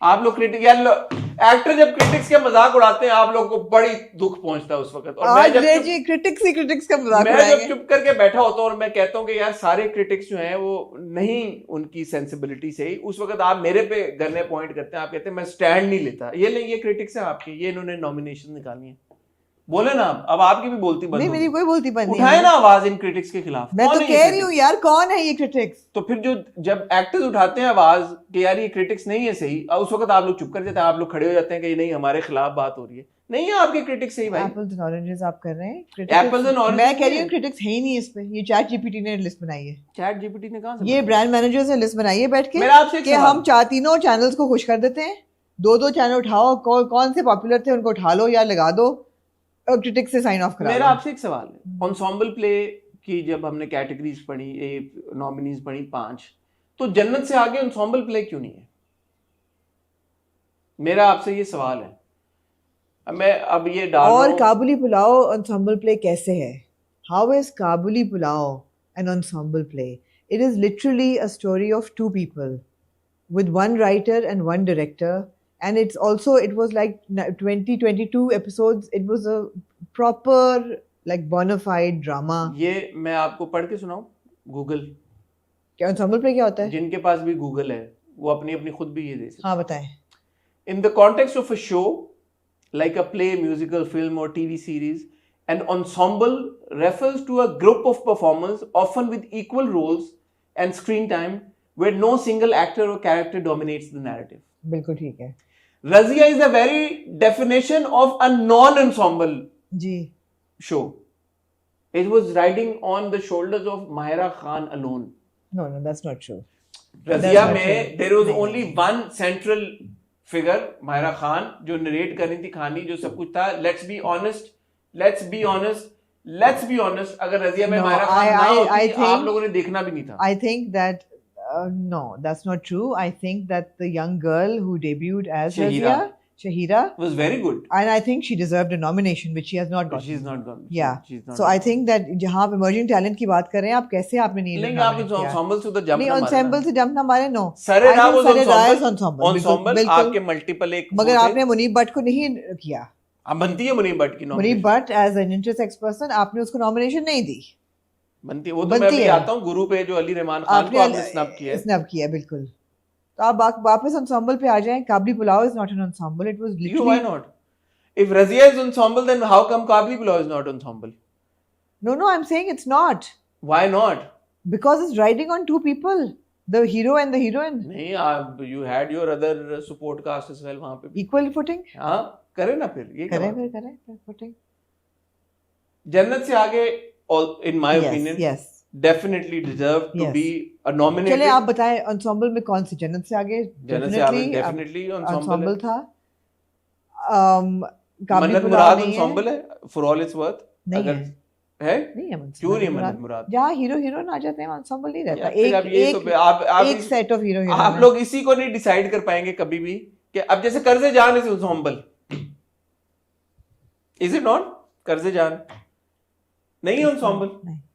आप लोग क्रिटिक यार एक्टर जब क्रिटिक्स के मजाक उड़ाते हैं आप लोगों को बड़ी दुख पहुंचता है उस वक्त। और मैं जब
क्रिटिक्स का मजाक
मैं जब चुप करके बैठा होता हूँ और मैं कहता हूँ कि यार सारे क्रिटिक्स जो हैं वो नहीं उनकी सेंसिबिलिटी से ही, उस वक्त आप मेरे पे गन्ने पॉइंट करते हैं, आप कहते हैं मैं स्टैंड नहीं लेता। ये नहीं, ये क्रिटिक्स है आपके, ये इन्होंने नॉमिनेशन निकाली है। बोले ना अब आपकी भी बोलती बंद
नहीं, मेरी कोई बोलती बंद नहीं।
उठाए ना आवाज इन क्रिटिक्स के खिलाफ।
मैं तो कह रही हूँ यार कौन है ये क्रिटिक्स?
तो फिर जो जब एक्टर्स उठाते हैं आवाज कि यार ये क्रिटिक्स नहीं है सही, उस वक्त आप लोग चुप कर जाते हैं, आप लोग खड़े हो जाते हैं कि नहीं हमारे खिलाफ बात हो रही है। नहीं है आपके क्रिटिक्स सही भाई।
एप्पल्स एंड ऑरेंजेस आप कर रहे हैं,
एप्पल्स एंड ऑरेंजेस
मैं कह रही हूँ क्रिटिक्स है ही नहीं इस पे। ये चैट जीपीटी ने लिस्ट बनाई है।
चैट जीपीटी ने कहां से?
ये ब्रांड मैनेजर्स ने लिस्ट बनाई है बैठ के
मेरा आपसे
कि हम तीनों चैनल्स को खुश कर देते हैं, दो चैनल उठाओ, कौन से पॉपुलर थे उनको उठा लो या लगा दो, क्रिटिक्स से साइन ऑफ करा।
मेरा आपसे एक सवाल है, एंसेम्बल प्ले की जब हमने कैटेगरीज पढ़ी, नॉमिनीज पढ़ी 5, तो जन्नत से आगे एंसेम्बल प्ले क्यों नहीं है? मेरा आपसे ये सवाल है। मैं अब ये डाल
और काबुली पुलाव एंसेम्बल प्ले कैसे है? How is Kabuli Pulao an ensemble play? It is literally a story of 2 people with 1 writer and 1 director. And it's also, it was like 22 episodes. It was a proper like bona fide drama.
ये मैं आपको पढ़ के सुनाऊं? गूगल
क्या ensemble play क्या होता है?
जिनके पास भी गूगल है वो अपनी खुद भी ये दे सकते हैं।
हाँ बताएं।
In the context of a show like a play, musical, film or TV series, an ensemble refers to a group of performers often with equal roles and screen time where no single actor or character dominates the narrative.
बिल्कुल ठीक है।
Razia is the very definition of a non-ensemble show. It was riding on the shoulders of Mahira Khan alone.
No, that's not true.
Razia में there was only one central figure, Mahira Khan, जो narrate कर रही थी कहानी, जो सब कुछ था। Let's be honest. अगर रज़िया में Mahira Khan ना होती, आप लोगों ने देखना भी नहीं था।
I think that no, that's not true. I think that the young girl who debuted as Shahira
was very good,
and I think she deserved a nomination, which she has not got.
She's not got.
Yeah.
She's not
so I think that जहाँ आप emerging talent की बात कर रहे हैं, आप कैसे आपने नहीं
लेकिन आप ensemble से उधर jump
नहीं, ensemble से jump ना मारे। No,
सरेरा वो
ensemble
आपके multiple एक,
मगर आपने मुनीब भट्ट को नहीं किया।
अब बनती है मुनीब भट्ट की nomination।
Munib Bhatt as an intersex person आपने उसको nomination नहीं दी।
बनती वो तो मैं भी आता हूँ गुरु पे, जो अली रहमान खान को आपने स्नब किया है।
बिल्कुल। तो आप वापस ensemble पे आ जाएं। काबली pulao is not an ensemble. It was literally.
Why not? If Razia is ensemble, then how come Kabli Pulao is not ensemble?
No, I'm saying it's not.
Why not?
Because it's riding on 2 people, the hero and the heroine.
नहीं, you had your other support cast as well वहाँ पे।
Equal footing.
हाँ, करे ना फिर ये।
करें footing.
जन्नत से आगे, in my opinion,
yes,
definitely deserve to be a nominated.
चले आप बताएं ensemble में कौन सी? जन्नत से आगे
definitely
ensemble था।
मन्नत मुराद ensemble है for all it's worth।
नहीं
है?
नहीं है
क्यों नहीं मन्नत मुराद?
जहाँ हीरो हीरोइन आ जाते हैं ensemble नहीं रहता। एक सेट ऑफ हीरो
आप लोग इसी को नहीं डिसाइड कर पाएंगे कभी भी कि अब जैसे कर्जे जान is ensemble, is it not? कर्जे जान नहीं ensemble,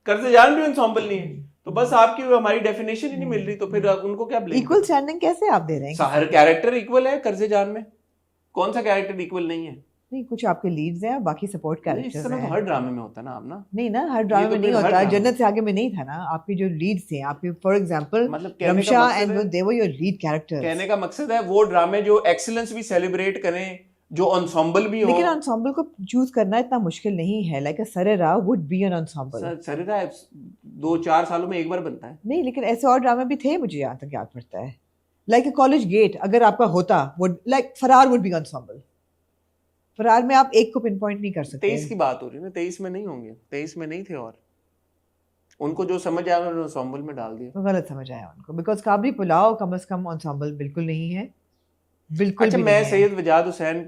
कर्जे जान भी ensemble नहीं है, तो बस आपकी हमारी डेफिनेशन ही नहीं मिल रही, तो फिर उनको क्या ब्लेम?
इक्वल स्टैंडिंग कैसे आप दे रहे हैं?
हर कैरेक्टर इक्वल है कर्जे जान में, कौन सा कैरेक्टर इक्वल नहीं है?
नहीं, कुछ आपके लीड्स हैं, बाकी सपोर्ट
इस
कैरेक्टर्स
तरह तो
हैं।
हर ड्रामे में होता है ना आप ना,
नहीं ना, हर ड्रामे
तो
में नहीं
फिर हर
होता।
ड्रामे
जन्नत से आगे में नहीं था ना, आपके जो लीड्स थे, आपके फॉर एग्जांपल
मतलब कहने का
रमशा
मकसद
एंड
है,
दे वर योर लीड कैरेक्टर्स।
कहने का मकसद है वो ड्रामे जो एक्सीलेंस भी सेलिब्रेट करें, जो एंसेंबल भी हो।
लेकिन एंसेंबल को चूज करना इतना मुश्किल नहीं है। Like a Sarera would be an ensemble.
सरिता 2-4 सालों में एक बार बनता है।
नहीं, लेकिन ऐसे और ड्रामे भी थे, मुझे यहाँ तक याद पड़ता है। लाइक अ कॉलेज गेट अगर आपका होता, वुड लाइक फरार वुड बी एंसेंबल। फरार में आप एक को पिन पॉइंट नहीं कर सकते।
23 की बात हो रही है ना, 23 में नहीं होंगे, 23 में नहीं थे, और उनको जो समझ आया उन्होंने एंसेंबल में डाल दिया।
तो गलत समझ आया उनको, बिकॉज काबली पुलाव कम से कम एंसेंबल बिल्कुल नहीं है, बिल्कुल
अच्छा,
भी
मैं
नहीं है।
सैयद वजाद हुसैन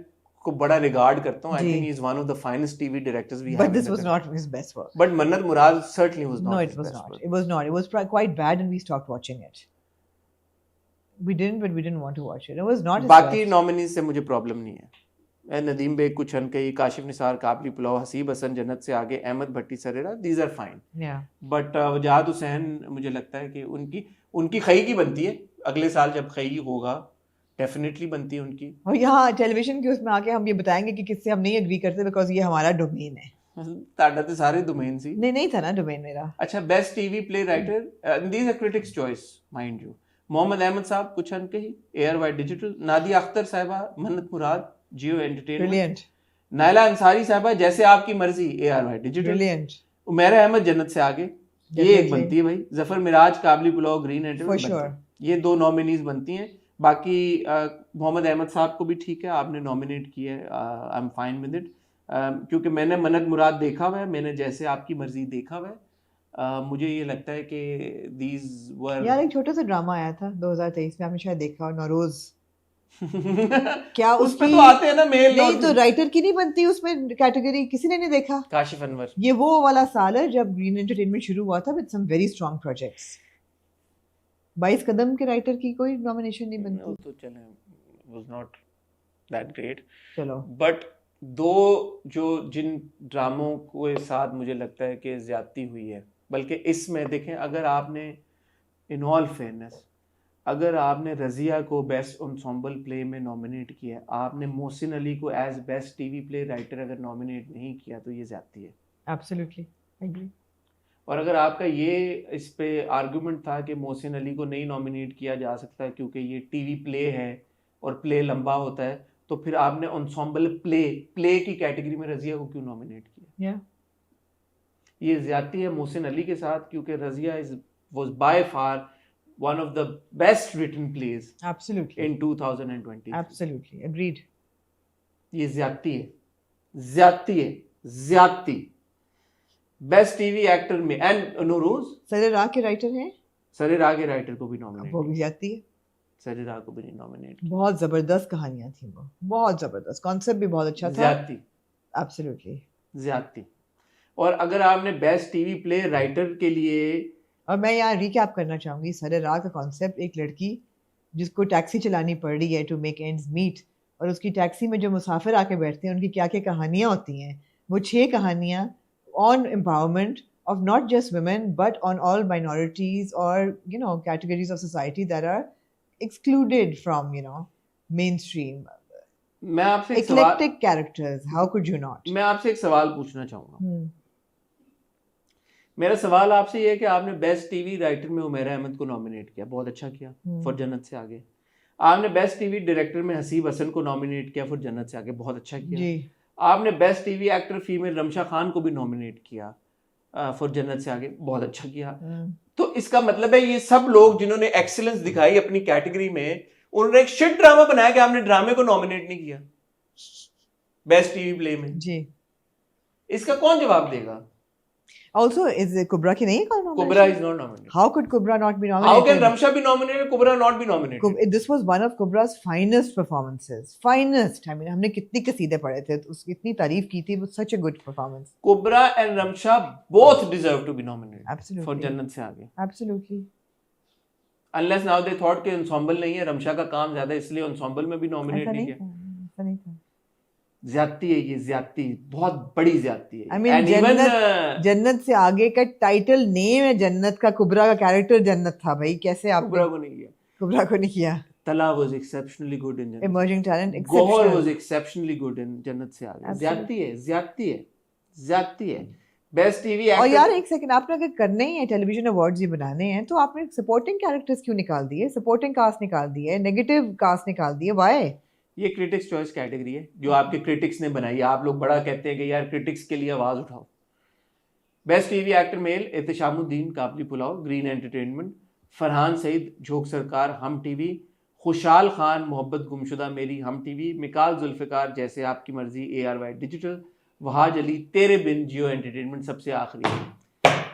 को बड़ा रिगार्ड करता हूँ। आई
जी।
Think he is one of the finest TV directors we
But
have.
this was not his best work.
But Mannat Murad certainly was not
No,
his
it was
best
not.
work.
It was not. It was quite bad, and we stopped watching it. We didn't, but we didn't want to watch it. It was not his
बाकी
best.
नॉमिनीज से मुझे प्रॉब्लम नहीं है। नदीम बेग कुछ अनकई, काशिफ निसार काबली पुलाव, हसीब हसन जन्नत से आगे, Ahmed Bhatti Sarera, these are fine.
Yeah.
But Wajahat Hussain मुझे लगता है कि उनकी खई की बनती है। अगले साल जब खई होगा डेफिनेटली बनती है उनकी।
और यहाँ टेलीविजन के उसमें आके हम ये बताएंगे कि किससे हम नहीं एग्री करते, बिकॉज ये हमारा डोमेन है।
ताड़ा तो सारे डोमेन सी।
नहीं था ना डोमेन मेरा।
अच्छा, best TV play writer, these are critics choice mind you. Mohammad Ahmed साहब कुछ अनकही, ARY डिजिटल, नादिया अख्तर साहिबा मन्नत मुराद जियो एंटरटेनमेंट,
ब्रिलियंट।
नायला अंसारी साहिबा जैसे आपकी मर्जी ARY digital,
brilliant.
Umera Ahmed जन्नत से आगे, ये एक बनती है भाई। Zafar Mairaj Kabli Pulao green
For
entertainment,
sure.
ये 2 नॉमिनीज बनती हैं। बाकी मोहम्मद अहमद साहब को भी ठीक है, आपने नॉमिनेट किया है, I am fine with it, क्योंकि मैंने मन्नत मुराद देखा हुआ है, मैंने जैसे आपकी मर्जी देखा हुआ है। मुझे ये लगता है कि दीज वर
यार एक छोटा सा ड्रामा आया था 2023 में, आपने शायद देखा हो, नौरोज। क्या
उसमें तो आते हैं ना मेल।
नहीं तो राइटर की नहीं बनती उसमें कैटेगरी, किसी ने नहीं देखा?
काशिफ अनवर।
ये वो वाला साल है जब ग्रीन एंटरटेनमेंट शुरू हुआ था with some very strong projects. 22 Qadam के राइटर की कोई नॉमिनेशन नहीं बनती।
तो चले, वाज नॉट दैट ग्रेट।
चलो,
बट जिन ड्रामों के साथ मुझे लगता है कि ज्यादती हुई है, बल्कि इसमें देखें, अगर आपने इन ऑल फेयरनेस अगर आपने रजिया को बेस्ट एंसेंबल प्ले में नॉमिनेट किया है, आपने मोहसिन अली को as best TV play writer अगर नॉमिनेट नहीं किया, तो ये ज्यादती है।
Absolutely agree.
और अगर आपका ये इस पे आर्गुमेंट था कि मोहसिन अली को नहीं नॉमिनेट किया जा सकता क्योंकि ये टीवी प्ले है और प्ले लंबा होता है, तो फिर आपने एंसेंबल प्ले की कैटेगरी में रजिया को क्यों नॉमिनेट किया?
Yeah.
ये ज्यादती है मोहसिन अली के साथ, क्योंकि Razia was by far one of the best written plays
Absolutely.
in 2020.
Absolutely agreed.
ये ज्यादती बेस्ट टीवी एक्टर में। एंड नूरोज
सरे राह के राइटर हैं,
सरे राह के राइटर को भी नॉमिनेट,
वो भी जाती है।
सरे राह को भी नहीं नॉमिनेट।
बहुत जबरदस्त कहानियां थी वो, बहुत जबरदस्त, कॉन्सेप्ट भी बहुत अच्छा था।
ज्यादती,
एब्सोल्युटली
ज्यादती। और अगर आपने बेस्ट टीवी प्ले राइटर के लिए,
और मैं यहाँ रिकैप करना चाहूँगी, सरे राह का कॉन्सेप्ट, एक लड़की जिसको टैक्सी चलानी पड़ रही है टू मेक एंड्स मीट, और उसकी टैक्सी में जो मुसाफिर आके बैठते हैं उनकी क्या क्या कहानियाँ होती हैं। वो 6 कहानियाँ on empowerment of not just women but on all minorities और categories of society that are excluded from mainstream.
मैं आपसे
eclectic characters, how could you not.
मैं आपसे एक सवाल पूछना चाहूँगा। मेरा सवाल आपसे ये है कि आपने बेस्ट टीवी राइटर में उमेरा अहमद को नॉमिनेट किया, बहुत अच्छा किया, फॉर जन्नत से आगे। आपने बेस्ट टीवी डायरेक्टर में हसीब हसन को नॉमिनेट किया, फॉर जन्नत से आगे, बहुत अच्छा किया
जी।
आपने best TV actor female Ramsha Khan को भी नॉमिनेट किया, फॉर जन्नत से आगे, बहुत अच्छा किया। तो इसका मतलब है ये सब लोग जिन्होंने एक्सीलेंस दिखाई अपनी कैटेगरी में, उन्होंने एक शिट ड्रामा बनाया कि आपने ड्रामे को नॉमिनेट नहीं किया बेस्ट टीवी प्ले में जी। इसका कौन जवाब देगा?
Also, is Kubra की नहीं है nomination?
Kubra is not nominated.
How could Kubra not be nominated?
How can Ramsha be nominated, Kubra not be nominated?
This was one of Kubra's finest performances. Finest. I mean, हमने कितनी कसीदे पढ़े थे, उसकी इतनी तारीफ की थी. It was such a good performance.
Kubra and Ramsha both deserve to be nominated.
Absolutely.
For जन्नत से आगे.
Absolutely.
Unless now they thought कि ensemble नहीं है, Ramsha का काम ज्यादा, इसलिए ensemble में भी nominate नहीं किया.
ऐसा नहीं था.
ज्यादती है ये, ज्यादती, बहुत बड़ी ज्यादती है।
I mean, जन्नत से आगे का टाइटल नेम है जन्नत का, कुबरा का कैरेक्टर जन्नत था भाई, कैसे आप
कुबरा को नहीं किया?
कुबरा को नहीं किया।
Tala was exceptionally good in Jannat.
Emerging talent,
Gohar
exceptional.
was exceptionally good in Jannat Se Aage.
Absolutely.
ज्यादती है. Best TV
और
actor.
यार एक सेकंड, आपने अगर करने ही है टेलीविजन अवार्ड्स ही बनाने हैं तो आपने सपोर्टिंग कैरेक्टर्स क्यों निकाल दिए, सपोर्टिंग कास्ट निकाल दिए, नेगेटिव कास्ट निकाल दिए, व्हाई?
ये क्रिटिक्स चॉइस कैटेगरी है जो आपके क्रिटिक्स ने बनाई है. आप लोग बड़ा कहते हैं कि यार क्रिटिक्स के लिए आवाज उठाओ. Best TV actor male Ehteshamuddin Kabli Pulao green entertainment, Farhan Saeed Jhok Sarkar हम टीवी, खुशाल खान मोहब्बत गुमशुदा मेरी हम टीवी, मिकाल जुल्फिकार जैसे आपकी मर्जी ARY डिजिटल, वहाज अली तेरे बिन जियो एंटरटेनमेंट सबसे आखिरी है.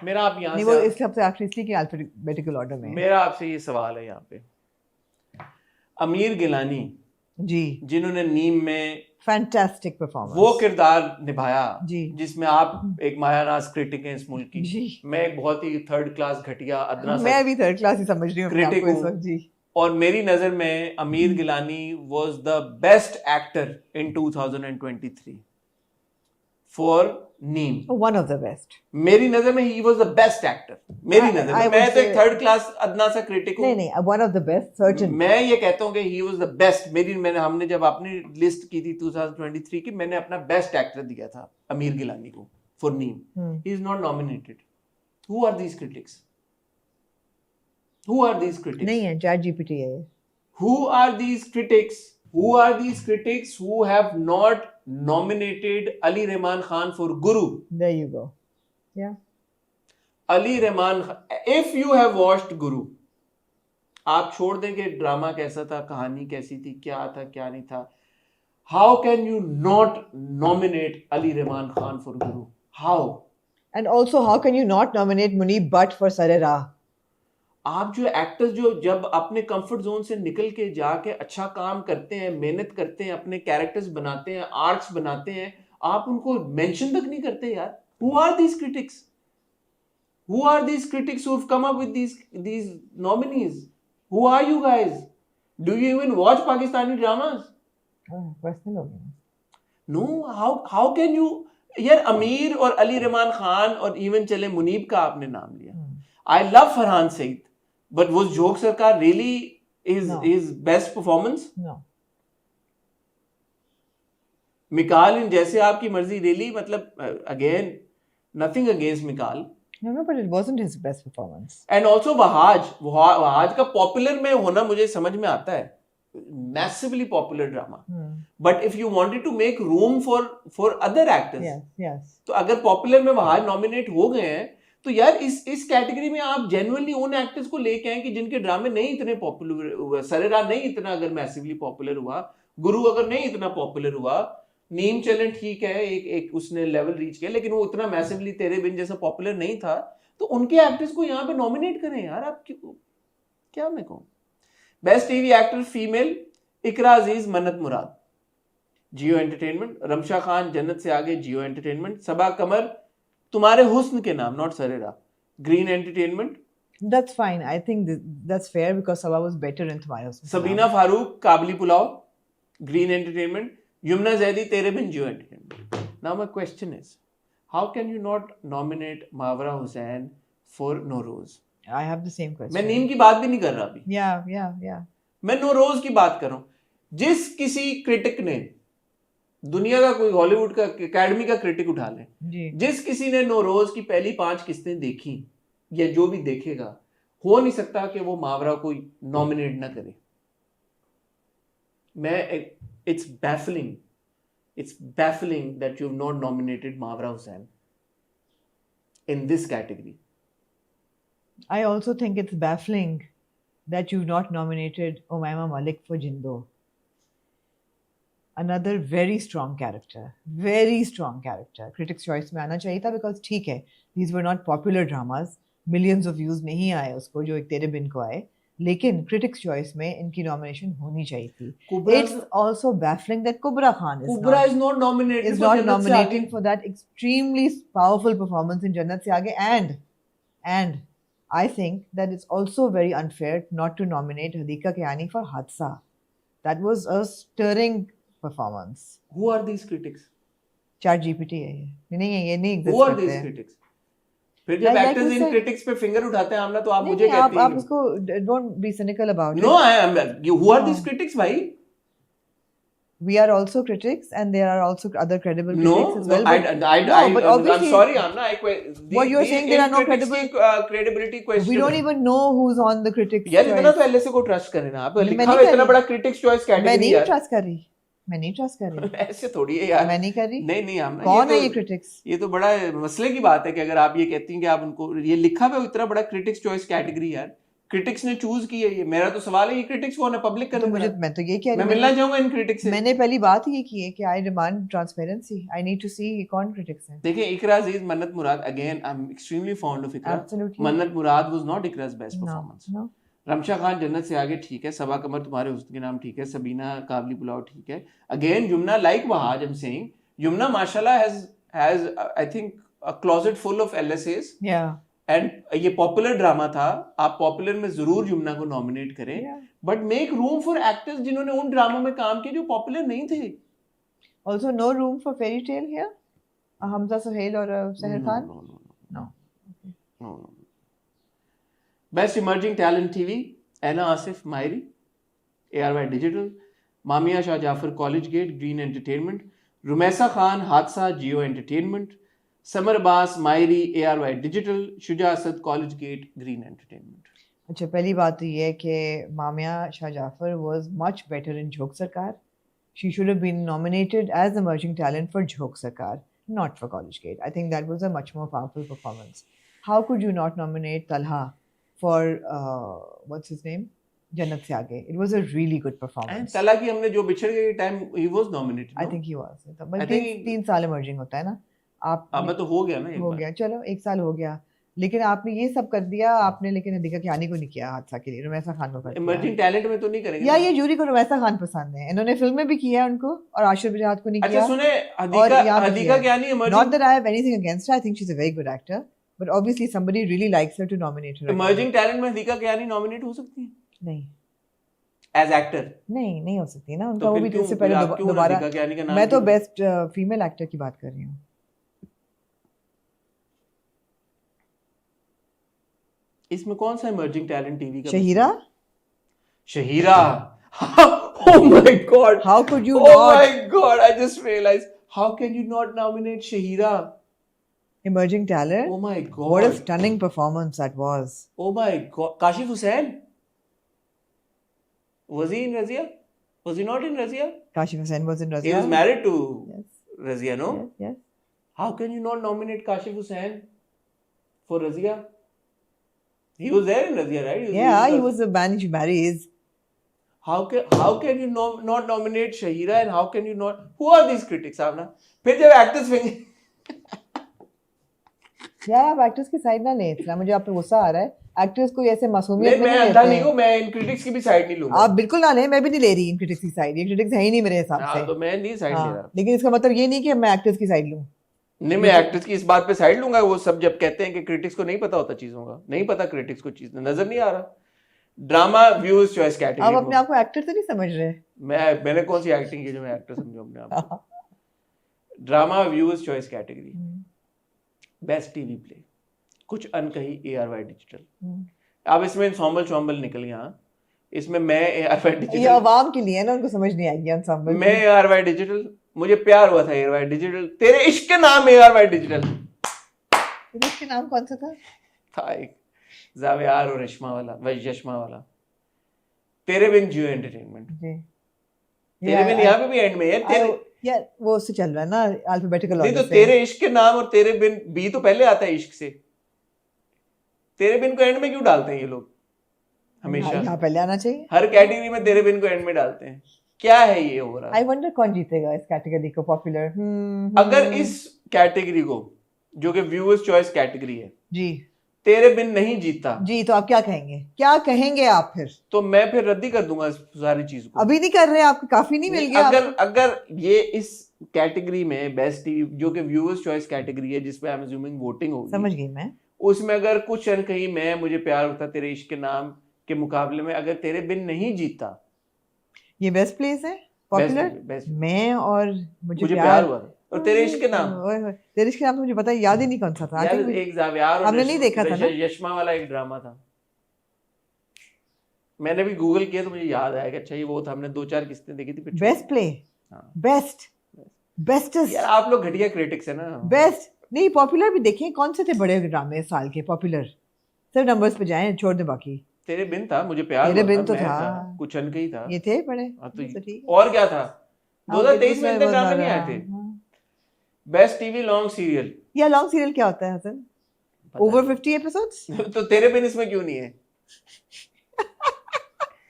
मेरा आप यहाँ
नहीं, वो इस सबसे आखिरी इसलिए कि अल्फाबेटिकल ऑर्डर में है.
मेरा आपसे ये सवाल है यहाँ पे, अमीर गिलानी
जी,
जिन्होंने नीम में
फैंटास्टिक परफॉर्मेंस,
वो किरदार निभाया
जी,
जिसमें आप एक मायानाज क्रिटिक हैं इस मुल्क की.
जी,
मैं एक बहुत ही थर्ड क्लास घटिया अदना सा
मैं भी थर्ड क्लास ही समझ रही हूँ अपने आप
क्रिटिक
को इस
हूँ.
वक्त. जी,
और मेरी नजर में Ameer Gilani was the best actor in 2023 for Neem.
One of the best.
मेरी नजर में ही वाज द बेस्ट एक्टर. मेरी नजर
I
में,
would
मैं तो एक
say-
थर्ड क्लास अदना सा क्रिटिक हूँ.
नहीं, one of the best certain.
मैं ये कहता हूँ कि ही वाज द बेस्ट. हमने जब अपनी लिस्ट की थी 2023 की, मैंने अपना बेस्ट एक्टर दिया था अमीर गिलानी को for Neem. He is not nominated. Who are these critics? Who are these critics?
नहीं है, चैट जीपीटी है.
Who are these critics? Who are these critics who have not nominated Ali Rahman Khan for Guru?
There you go. Yeah.
Ali Rahman Khan, if you have watched Guru, आप छोड़ दें कि ड्रामा कैसा था, कहानी कैसी थी, क्या था क्या नहीं था. How can you not nominate Ali Rahman Khan for Guru? How?
And also, how can you not nominate Munib Butt for Sarera?
आप जो एक्टर्स जो जब अपने कंफर्ट जोन से निकल के जाके अच्छा काम करते हैं, मेहनत करते हैं, अपने कैरेक्टर्स बनाते हैं, आर्ट्स बनाते हैं, आप उनको मेंशन तक नहीं करते यार. Who are these critics? Who are these critics who have come up with these nominees? Who are you guys? Do you even watch Pakistani dramas?
Personal हो गया.
No. How can you? यार अमीर और अली रहमान खान और इवन चले मुनीब का आपने नाम लिया. I love Farhan Said, but was Jog Sarkar really his best performance?
No.
Mikaal इन जैसे आपकी मर्जी really, मतलब again nothing against Mikaal.
No, but it wasn't his best performance.
And also Wahaj का popular में होना मुझे समझ में आता है. Massively popular drama. But if you wanted to make room for other actors,
yes.
तो अगर popular में वहाज nominate हो गए हैं तो यार इस कैटेगरी में आप जेन्युइनली उन एक्टर्स को लेके आए कि जिनके ड्रामे नहीं इतने पॉपुलर हुए. सरेरा नहीं इतना अगर मैसिवली पॉपुलर हुआ, गुरु अगर नहीं इतना पॉपुलर हुआ, नीम चैलेंज ठीक है एक उसने लेवल रीच किया, लेकिन वो इतना मैसिवली तेरे बिन जैसा पॉपुलर नहीं था. तो उनके एक्टर्स को यहाँ पे नॉमिनेट करें यार. आप क्या मैं कहूँ. बेस्ट टीवी एक्टर फीमेल इकरा अजीज मन्नत मुराद जियो एंटरटेनमेंट, रमशा खान जन्नत से आगे जियो एंटरटेनमेंट, सबा कमर तुम्हारे हुस्न के नाम not Sarera green entertainment.
That's fine. I think that's fair because Sabha was better in Tumhare Husn.
Sabina Farooq Kabli Pulao green entertainment, Yumna Zaidi तेरे बिन Geo entertainment. Now my question is, how can you not nominate Mawra Hussain for Nauroz?
I have the same question.
मैं नीम की बात भी नहीं कर रहा अभी.
Yeah.
मैं नौरोज की बात कर रहा हूं. जिस किसी क्रिटिक ने, दुनिया का कोई हॉलीवुड का एकेडमी का क्रिटिक उठा ले, जिस किसी ने नौरोज की पहली 5 किस्तें देखी या जो भी देखेगा, हो नहीं सकता कि वो मावरा को नॉमिनेट ना करे. It's baffling that you have not nominated Mawra Hussain in this category.
I also think it's baffling that you've not nominated Umayma Malik for Jindo. Another very strong character. Critics' choice में आना चाहिए था because ठीक है, these were not popular dramas. Millions of views नहीं आए उसको जो एक तेरे बिन को आए, लेकिन critics' choice में इनकी nomination होनी चाहिए थी. It's also baffling that Kubra Khan is not nominated for that extremely powerful performance in Jannat Se Aage, and I think that it's also very unfair not to nominate Hadika Kiani for Hadsa. That was a stirring performance.
Who are these critics?
Chat GPT है ये नहीं exist
Who are
करते
these
हैं.
critics? फिर जब एक्टर्स इन क्रिटिक्स पे फिंगर उठाते हैं आमना, तो आप मुझे कहती हैं
आप उसको don't be cynical about it.
No I am, who are this critics भाई?
We are also critics, and there are also other credible
No,
critics as
no,
well. But obviously,
I'm sorry, Amna.
what you're saying, there are no credible
credibility question.
We don't even know who's on the critics.
यार इतना तो एलएसए को ट्रस्ट करें ना आप.
मैं
लिखा
नहीं
हुआ
कर
इतना
रही.
बड़ा क्रिटिक्स चॉइस कैटेगरी
मैं नहीं
यार.
ट्रस्ट कर रही. मैं नहीं ट्रस्ट कर रही.
ऐसे थोड़ी है यार.
मैं नहीं कर रही.
नहीं आमना.
कौन है ये क्रिटिक्स?
ये तो बड़ा मसले की बात है कि अगर आप ये कहती हैं कि आप उनको, ये लिखा हुआ इतना बड़ा क्रिटिक्स चॉइस कैटेगरी यार, क्रिटिक्स ने चूज की है ये. मेरा तो सवाल है, ये क्रिटिक्स कौन है? पब्लिक का.
तो मुझे, मैं तो ये कह रही
मैं मिलना चाहूंगा इन क्रिटिक्स से.
मैंने पहली बात ये की है कि I demand transparency. I need to see कौन क्रिटिक्स है.
देखिए Iqra Aziz, Mannat Murad, again I am extremely fond of Iqra. Mannat Murad was not Iqra's best performance. Ramsha Khan जन्नत से आगे ठीक है, सबा कमर तुम्हारे हुस्न के नाम ठीक है, सबीना काबली पुलाव ठीक है. Again Yumna, like Wahaj I am saying, Yumna माशाल्लाह has I think a closet full of LSAs. And ये पॉपुलर ड्रामा था, आप पॉपुलर में जरूर युमना को नॉमिनेट करें, but make room for actors जिन्होंने उन ड्रामों में काम किया जो पॉपुलर नहीं थे.
Also no room for fairy tale here, Hamza Sohail और Sehar Khan.
No. Best Emerging Talent TV, Anna Asif, Mairi, ARY Digital, Mamia Shah Jafar, College Gate, Green Entertainment, Rumesa Khan, Hadsa, Geo Entertainment, Samar Abbas, Mairi, ARY Digital, Shuja Asad, College Gate, Green Entertainment.
अच्छा, पहली बात तो ये है कि Mamiya Shah Jafar was much better in Jhok Sarkar. She should have been nominated as Emerging Talent for Jhok Sarkar, not for College Gate. I think that was a much more powerful performance. How could you not nominate Talha for what's his name, Jannat Se Aage? It was a really good performance.
And Talha की हमने जो बिछड़ गए time, he was nominated.
I think he was. But 3 साल emerging होता है ना. आप
अब तो हो गया ना,
हो गया, चलो 1 साल हो गया, लेकिन आपने ये सब कर दिया आपने, लेकिन हदीका कियानी को नहीं किया हादसा के लिए. रुमैसा खान को कर.
इमर्जिंग टैलेंट में तो नहीं करेंगे
या ये जूरी को रुमैसा खान पसंद है, इन्होंने फिल्म में भी किया है उनको, और आशिर बिजात को नहीं किया.
अच्छा सुने, Hadiqa Kiani emerging,
not that I have anything against her, I think she's a very good actor, but obviously somebody really likes her to nominate her.
Emerging talent में हदीका कियानी नॉमिनेट हो सकती है?
नहीं,
एज एक्टर
नहीं हो सकती ना. उनका वो भी इससे पहले दोबारा. मैं तो बेस्ट फीमेल एक्टर की बात कर रही हूँ.
इसमें कौन सा इमर्जिंग टैलेंट टीवी का?
Shaheera.
Oh my god,
how could you
not?
Oh
my god, I just realized, how can you not nominate Shahira?
Emerging talent.
Oh my god,
what a stunning performance that was.
Oh my god. Kashif Hussain, was he in Razia? Was he not in Razia?
Kashif Hussain was in Razia.
He was married to Razia, no?
Yes.
How can you not nominate Kashif Hussain for Razia? He was there in Razia, right?
He was the man she marries.
How can you not nominate Shahira, and how can you not? Who are these critics, Avna? फिर जब actors
यार आप एक्टर्स की साइड ना लें. इतना मुझे आप पे गुस्सा आ रहा है. एक्टर्स को ऐसे मासूमियत में
मैं अंधा नहीं हूँ, मैं इन क्रिटिक्स की भी साइड नहीं लूंगा.
आप बिल्कुल ना लें, मैं भी नहीं ले रही इन क्रिटिक्स की साइड. ये क्रिटिक्स है ही नहीं मेरे हिसाब से.
तो मैं नहीं साइड ले रहा.
लेकिन इसका मतलब ये नहीं कि मैं एक्टर्स की साइड लूं.
नहीं, मैं एक्टर्स की इस बात पे साइड लूंगा. वो सब जब कहते हैं कि क्रिटिक्स को नहीं पता होता चीजों का, नहीं पता क्रिटिक्स को चीज नजर नहीं आ रहा. Drama viewers choice category.
आप अपने आप को एक्टर तो नहीं समझ रहे?
मैंने कौन सी एक्टिंग की जो मैं एक्टर समझूं अपने आप को? Drama viewers choice category, best TV play, कुछ अनकही ARY डिजिटल. अब इसमें ensemble शॉम्बल निकल गया. इसमें मैं ARY डिजिटल,
ये आवाम के लिए है ना, उनको समझ नहीं आएगी ensemble.
मैं ARY डिजिटल, मुझे प्यार हुआ था ARY डिजिटल. तेरे इश्क के नाम ARY डिजिटल.
तेरे इश्क के नाम कौन सा
था एक जावेयार और यशमा वाला. तेरे बिन जियो एंटरटेनमेंट. तेरे बिन यहाँ पे भी एंड में
यार वो उससे चल रहा है ना अल्फाबेटिकल ऑर्डर
से. नहीं तो तेरे इश्क के नाम और तेरे बिन बी तो पहले आता है इश्क से. तेरे बिन को एंड में क्यों डालते हैं ये लोग हमेशा?
यहाँ पहले आना चाहिए.
हर कैटेगरी में तेरे बिन को एंड में डालते हैं. क्या है ये हो रहा?
आई वंडर कौन जीतेगा इस कैटेगरी को पॉपुलर.
अगर इस कैटेगरी को, जो कि व्यूअर्स चॉइस कैटेगरी है
जी,
तेरे बिन नहीं जीता
जी, तो आप क्या कहेंगे आप फिर?
तो मैं फिर रद्दी कर दूंगा इस सारी चीज को.
अभी नहीं कर रहे, आपको काफी नहीं मिल गया?
अगर ये इस कैटेगरी में बेस्ट टीवी, जो कि व्यूअर्स चॉइस कैटेगरी है, जिसपे आई एम अज्यूमिंग वोटिंग होगी,
समझ गई मैं,
उसमें अगर कुछ कहीं मैं मुझे प्यार होता तेरे इश्क के नाम के मुकाबले में अगर तेरे बिन नहीं जीता,
ये बेस्ट प्लेस है पॉपुलर. मैं और मुझे
प्यार हुआ. और तेरे इश्क के नाम,
तेरे इश्क के नाम तो मुझे पता है, याद ही नहीं कौन सा था।
यार एक जावियार और
हमने नहीं देखा था ना,
यशमा वाला एक ड्रामा था, मैंने भी गूगल किया तो मुझे याद आया कि अच्छा ये वो था, हमने 2-4 किस्तें देखी थी।
Best play, best bestest.
यार आप लोग घटिया क्रिटिक्स है ना।
बेस्ट नहीं, पॉपुलर भी देखें, कौन से थे बड़े ड्रामे साल के पॉपुलर, सिर्फ नंबर्स पे जाएं, छोड़ दे बाकी।
तेरे बिन था, मुझे प्यार
तेरे
हुआ
बिन तो
मैं
था,
कुछ अनके ही था,
ये थे बड़े।
तो और क्या था 2023 में इतने ड्रामे नहीं आए थे। बेस्ट टीवी लॉन्ग सीरियल,
या लॉन्ग सीरियल क्या होता है हसन? Over 50 episodes.
तो तेरे बिन इसमें क्यों नहीं है?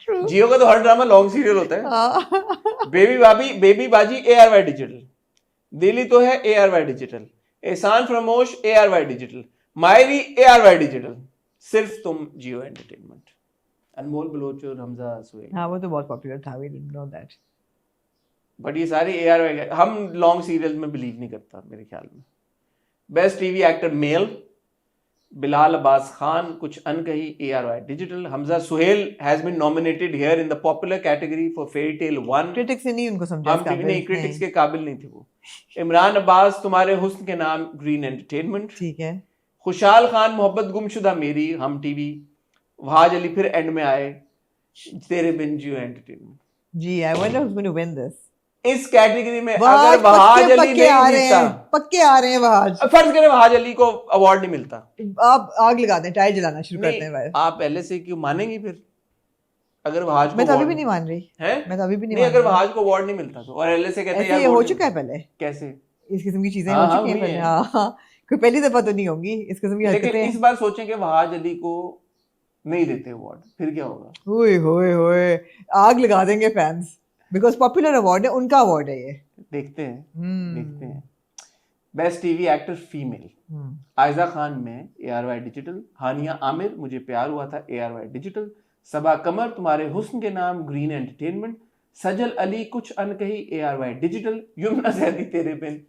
जियो का तो हर ड्रामा लॉन्ग सीरियल होता है। Baby Baji ARY digital, Delhi तो है ARY डिजिटल, एहसान फरामोश ARY डिजिटल, मायरी ARY डिजिटल, सिर्फ तुम जियो एंटरटेनमेंट। अनमोल बलोच और हमजा सुहेल,
हाँ वो तो बहुत पॉपुलर था, we didn't know that.
But ये सारे ARY, हम लॉन्ग सीरियल में बिलीव नहीं करता मेरे ख्याल में। Best TV actor male, Bilal Abbas Khan Kuch अनकही ARY digital, Hamza Sohail has been nominated here in the popular category for fairy tale 1।
Critics ने नहीं उनको समझा,
हम टीवी नहीं, क्रिटिक्स के काबिल नहीं थे वो। इमरान अब्बास तुम्हारे हुस्न के नाम ग्रीन एंटरटेनमेंट,
ठीक है।
खुशहाल खान मोहब्बत गुमशुदा मेरी हम टीवी, वहाज अली फिर एंड में आए तेरे बिन जियो एंटरटेनमेंट।
जी I wonder who is going to win this.
इस कैटेगरी में अगर वहाज अली नहीं जीतता,
पक्के आ रहे हैं वहाज,
फर्ज करें वहाज अली को अवार्ड नहीं मिलता,
आप आग लगा दें, टायर जलाना शुरू करते हैं भाई।
आप पहले से क्यों मानेंगी फिर? अगर वहाज को,
मैं तो अभी भी नहीं मान रही
है,
मैं तो अभी भी
नहीं, अगर वहाज को अवार्ड नहीं मिलता तो, और एलए से कहते
हैं ये हो चुका है पहले,
कैसे
इस किस्म की चीजें हो चुकी हैं पहले। हाँ, कोई पहली दफा तो नहीं होंगी इस किस्म की हरकतें।
लेकिन इस बार सोचें कि वहाज अली को नहीं देते अवार्ड, फिर क्या होगा?
ओए होए होए, आग लगा देंगे फैंस, बिकॉज पॉपुलर अवार्ड है, उनका अवार्ड है ये।
देखते हैं। Best TV actor female, Ayeza Khan में ARY डिजिटल, हानिया आमिर मुझे प्यार हुआ था ARY डिजिटल, सबा कमर तुम्हारे हुस्न के नाम ग्रीन एंटरटेनमेंट, सजल अली कुछ अनकही ARY डिजिटल, यमुना जैदी तेरे बिन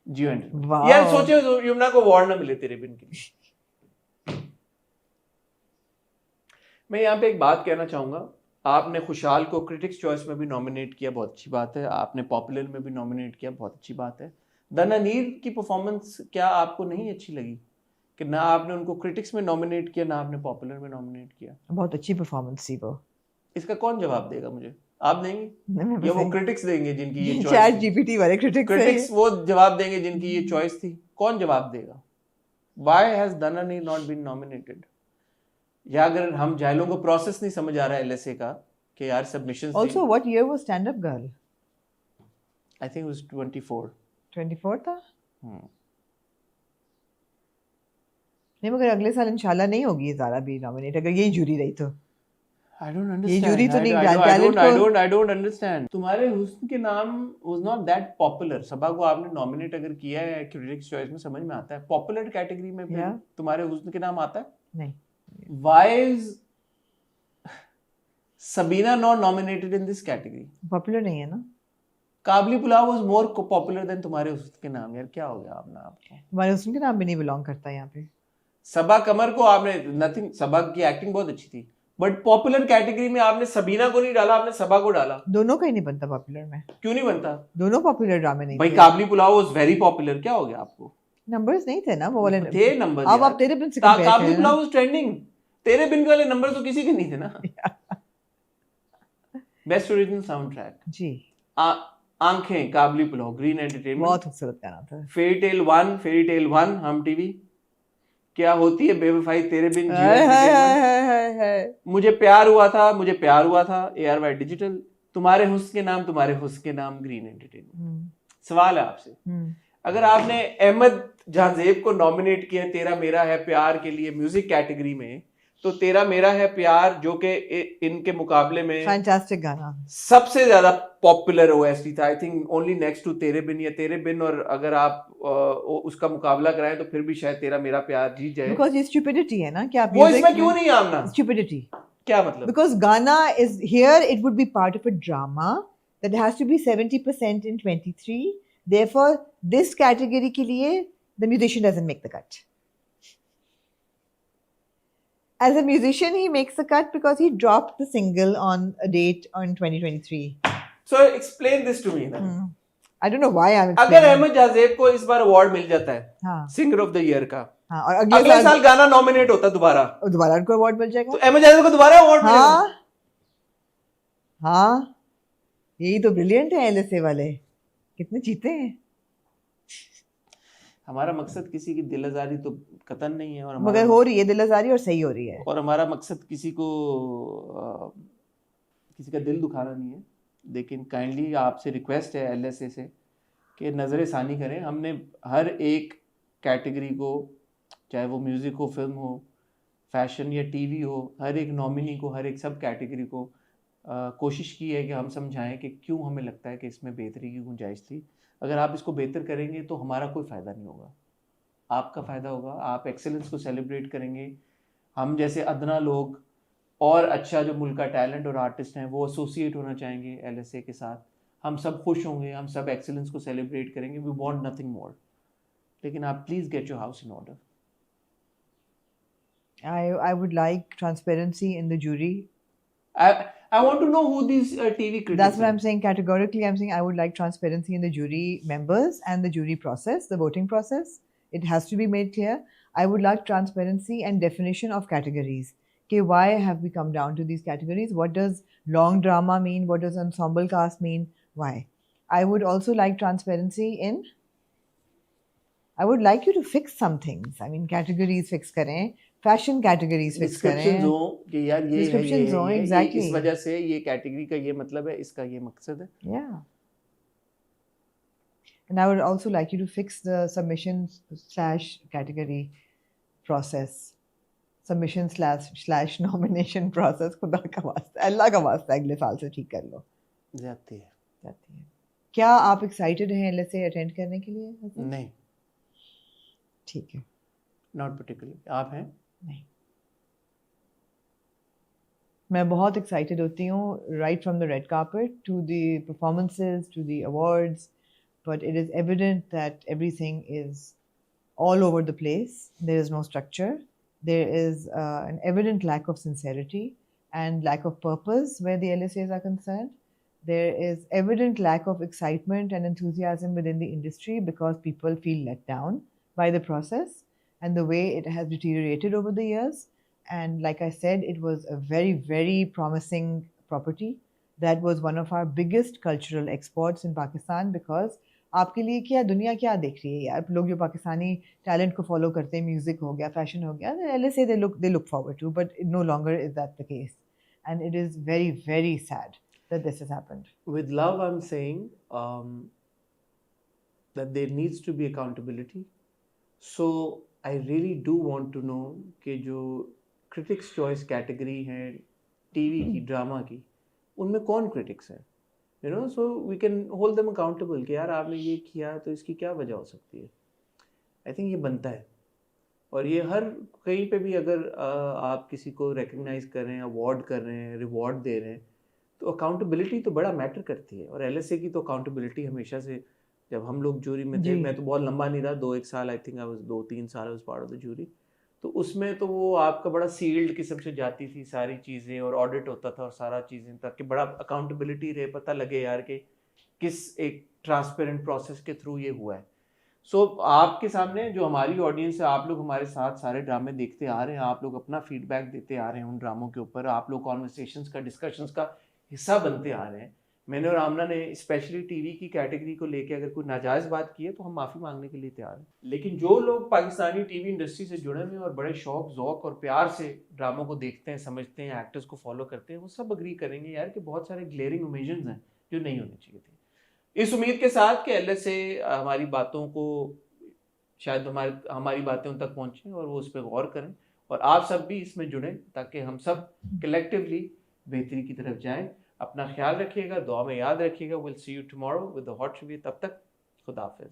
जियो एंटरटेनमेंट। यार सोचो यमुना को अवार्ड ना मिले तेरे बिन के लिए। मैं यहाँ पे एक बात कहना चाहूंगा, आपने खुशहाल को क्रिटिक्स चॉइस में भी नॉमिनेट किया, बहुत अच्छी बात है, आपने पॉपुलर में भी नॉमिनेट किया, बहुत अच्छी बात है। दनानीर की परफॉर्मेंस क्या आपको नहीं अच्छी लगी कि ना आपने उनको क्रिटिक्स में नॉमिनेट किया, ना आपने पॉपुलर में नॉमिनेट किया?
बहुत अच्छी परफॉर्मेंस थी वो।
इसका कौन जवाब देगा मुझे? आप देंगे या वो क्रिटिक्स देंगे जिनकी ये चॉइस?
चैट जीपीटी वाले क्रिटिक्स
वो जवाब देंगे जिनकी ये चॉइस थी। कौन जवाब देगा? Why has Dananeer not been nominated? या अगर हम जायलों को प्रोसेस नहीं समझ आ रहा है LSA का कि यार submissions.
Also what year was stand up girl?
I think it was
24 था। नहीं मगर अगले साल इंशाल्लाह नहीं होगी ये ज़ारा भी नॉमिनेट, अगर यही जूरी रही तो।
I don't understand.
ये जूरी तो नहीं,
I don't understand. तुम्हारे हुस्न के नाम was not that popular. सबा को आपने नॉमिनेट अगर किया है क्रिटिक्स चॉइस में, समझ में आता है। पॉपुलर कैटेगरी में फिर तुम्हारे हुस्न के नाम आता है?
नहीं।
Why is Sabina not nominated in this category?
Popular नहीं है ना।
काबली pulao was more popular than तुम्हारे हुस्न के नाम। यार क्या हो गया आपको?
तुम्हारे हुस्न के नाम भी नहीं बिलोंग करता यहाँ पे।
सबा कमर को आपने नथिंग, सबा की एक्टिंग बहुत अच्छी थी, बट पॉपुलर कैटेगरी में आपने सबीना को नहीं डाला, आपने सबा को डाला। दोनों का ही नहीं बनता पॉपुलर में। क्यों नहीं बनता? दोनों पॉपुलर ड्रामे नहीं भाई। काबली पुलाव वाज वेरी पॉपुलर, क्या हो गया आपको? नंबर्स नहीं थे ना वो वाले, थे नंबर। अब आप तेरे बिन से कंपेयर करें, काबली पुलाव वाज ट्रेंडिंग, तेरे बिन वाले नंबर तो किसी के नहीं थे ना। बेस्ट ओरिजिनल साउंड ट्रैक जी, आंखें, काबली पुलाव, ग्रीन एंटरटेनमेंट, बहुत खूबसूरत गाना था। फेरी टेल 1 हम टीवी, क्या होती है बेवफाई तेरे बिन, मुझे प्यार हुआ था ARY डिजिटल, तुम्हारे हुस्न के नाम ग्रीन एंटरटेनमेंट। सवाल है आपसे, अगर आपने अहमद जहांजेब को नॉमिनेट किया तेरा मेरा है प्यार के लिए म्यूजिक कैटेगरी में, तो तेरा मेरा है प्यार जो कि इनके मुकाबले में फैंटास्टिक गाना, सबसे ज्यादा पॉपुलर OST था, I think only next to Tere Bin, या तेरे बिन, और अगर आप उसका मुकाबला कराएं तो फिर भी शायद तेरा मेरा प्यार जीत जाए। बिकॉज़ ये स्टुपिडिटी है ना, क्या वो इसमें क्यों नहीं आना? स्टुपिडिटी क्या मतलब? बिकॉज़ गाना is here, it would be part of a drama that has to be 70% in 23, therefore this category के लिए the musician doesn't make the cut. As a musician, he makes the cut because he dropped the single on a date on 2023. So explain this to me then.
I don't know why I'm
अगर
explaining.
अहमद जाजेब को इस बार अवार्ड मिल जाता है
हाँ
सिंगर ऑफ द ईयर का,
हाँ, और
अगले साल गाना नॉमिनेट होता दोबारा,
दोबारा उनको अवार्ड मिल
तो
जाएगा.
अहमद जाजेब को दोबारा अवार्ड मिलेगा.
हाँ हाँ, यही तो ब्रिलियंट है एलएसए वाले, कितने जीते हैं.
हमारा मकसद किसी की दिल आजारी तो कतन नहीं है, और
मगर हो रही है दिल आजारी और सही हो रही है.
और हमारा मकसद किसी को किसी का दिल दुखाना नहीं है. लेकिन काइंडली आपसे रिक्वेस्ट है एलएसए से कि नज़र षानी करें. हमने हर एक कैटेगरी को, चाहे वो म्यूज़िक हो, फिल्म हो, फैशन या टीवी हो, हर एक नॉमिनी को, हर एक सब कैटेगरी को कोशिश की है कि हम समझाएं कि क्यों हमें लगता है कि इसमें बेहतरी की गुंजाइश थी. अगर आप इसको बेहतर करेंगे तो हमारा कोई फ़ायदा नहीं होगा, आपका फ़ायदा होगा. आप एक्सेलेंस को सेलिब्रेट करेंगे, हम जैसे अदना लोग और अच्छा जो मुल्क का टैलेंट और आर्टिस्ट हैं वो एसोसिएट होना चाहेंगे एलएसए के साथ. हम सब खुश होंगे, हम सब एक्सेलेंस को सेलिब्रेट करेंगे. We want nothing more. लेकिन आप please get your house in order.
I would like transparency in the jury.
I want to know who these TV critics
That's what
are.
I'm saying. Categorically, I'm saying I would like transparency in the jury members and the jury process, the voting process. It has to be made clear. I would like transparency and definition of categories. Okay, why have we come down to these categories? What does long drama mean? What does ensemble cast mean? Why? I would also like transparency in. I would like you to fix some things. I mean, categories fix करें, fashion categories fix
Descriptions
करें.
हो कि यार ये है,
Descriptions
ये
हो,
है, ये
exactly.
इस वजह से ये कैटेगरी का ये मतलब है, इसका ये मकसद है.
Yeah. And I would also like you to fix the submission/category process. Submission/nomination process. खुदा का वास्ता, अल्लाह का वास्ता, अगले साल से ठीक कर लो.
जाती है.
जाती है. क्या आप एक्साइटेड हैं एलएसए अटेंड करने के लिए?
नहीं,
ठीक है.
Not particularly. आप हैं?
नहीं. मैं बहुत एक्साइटेड होती हूँ right from the red carpet to the performances to the awards, but it is evident that everything is all over the place. There is no structure. There is an evident lack of sincerity and lack of purpose where the LSAs are concerned. There is evident lack of excitement and enthusiasm within the industry because people feel let down by the process and the way it has deteriorated over the years. And like I said, it was a very, very promising property. That was one of our biggest cultural exports in Pakistan because आपके लिए क्या दुनिया क्या देख रही है यार. लोग जो पाकिस्तानी टैलेंट को फॉलो करते हैं, म्यूजिक हो गया, फैशन हो गया, LSA they look forward to, but no longer is that the case, and it is very, very sad that this has happened.
With love, I'm saying that there needs to be accountability. So I really do want to know कि जो critics choice category है टीवी की, ड्रामा की, उनमें कौन critics है, so we can hold them accountable कि यार आपने ये किया तो इसकी क्या वजह हो सकती है. I think ये बनता है. और ये हर कहीं पे भी अगर आप किसी को रिकग्नाइज कर रहे हैं, अवार्ड कर रहे हैं, रिवॉर्ड दे रहे हैं, तो अकाउंटेबिलिटी तो बड़ा मैटर करती है. और एलएसए की तो अकाउंटेबिलिटी हमेशा से, जब हम लोग जूरी में थे, मैं तो बहुत लंबा नहीं रहा, 2-1 साल, आई थिंक आई वाज 2-3 साल I was part of the jury, तो उसमें तो वो आपका बड़ा सील्ड किस्म से जाती थी सारी चीज़ें, और ऑडिट होता था और सारा चीज़ें, ताकि बड़ा अकाउंटेबिलिटी रहे, पता लगे यार कि किस एक ट्रांसपेरेंट प्रोसेस के थ्रू ये हुआ है. सो आपके सामने जो हमारी ऑडियंस है, आप लोग हमारे साथ सारे ड्रामे देखते आ रहे हैं, आप लोग अपना फीडबैक देते आ रहे हैं उन ड्रामों के ऊपर, आप लोग कॉन्वर्सेशंस का, डिस्कशंस का हिस्सा बनते आ रहे हैं. मैंने और आमना ने स्पेशली टीवी की कैटेगरी को लेके अगर कोई नाजायज़ बात की है तो हम माफ़ी मांगने के लिए तैयार हैं. लेकिन जो लोग पाकिस्तानी टीवी इंडस्ट्री से जुड़े हुए हैं और बड़े शौक, ज़ौक और प्यार से ड्रामों को देखते हैं, समझते हैं, एक्टर्स को फॉलो करते हैं, वो सब अग्री करेंगे यार कि बहुत सारे ग्लेयरिंग ओमिशंस हैं जो नहीं होने चाहिए थे. इस उम्मीद के साथ कि एलएसए हमारी बातों को, शायद हमारी बातें उन तक पहुँचें और वो उस पर गौर करें, और आप सब भी इसमें जुड़ें ताकि हम सब कलेक्टिवली बेहतरी की तरफ जाएं. अपना ख्याल रखिएगा, दुआ में याद रखिएगा. Will see you tomorrow with the hot review. तब तक खुदा हाफिज़.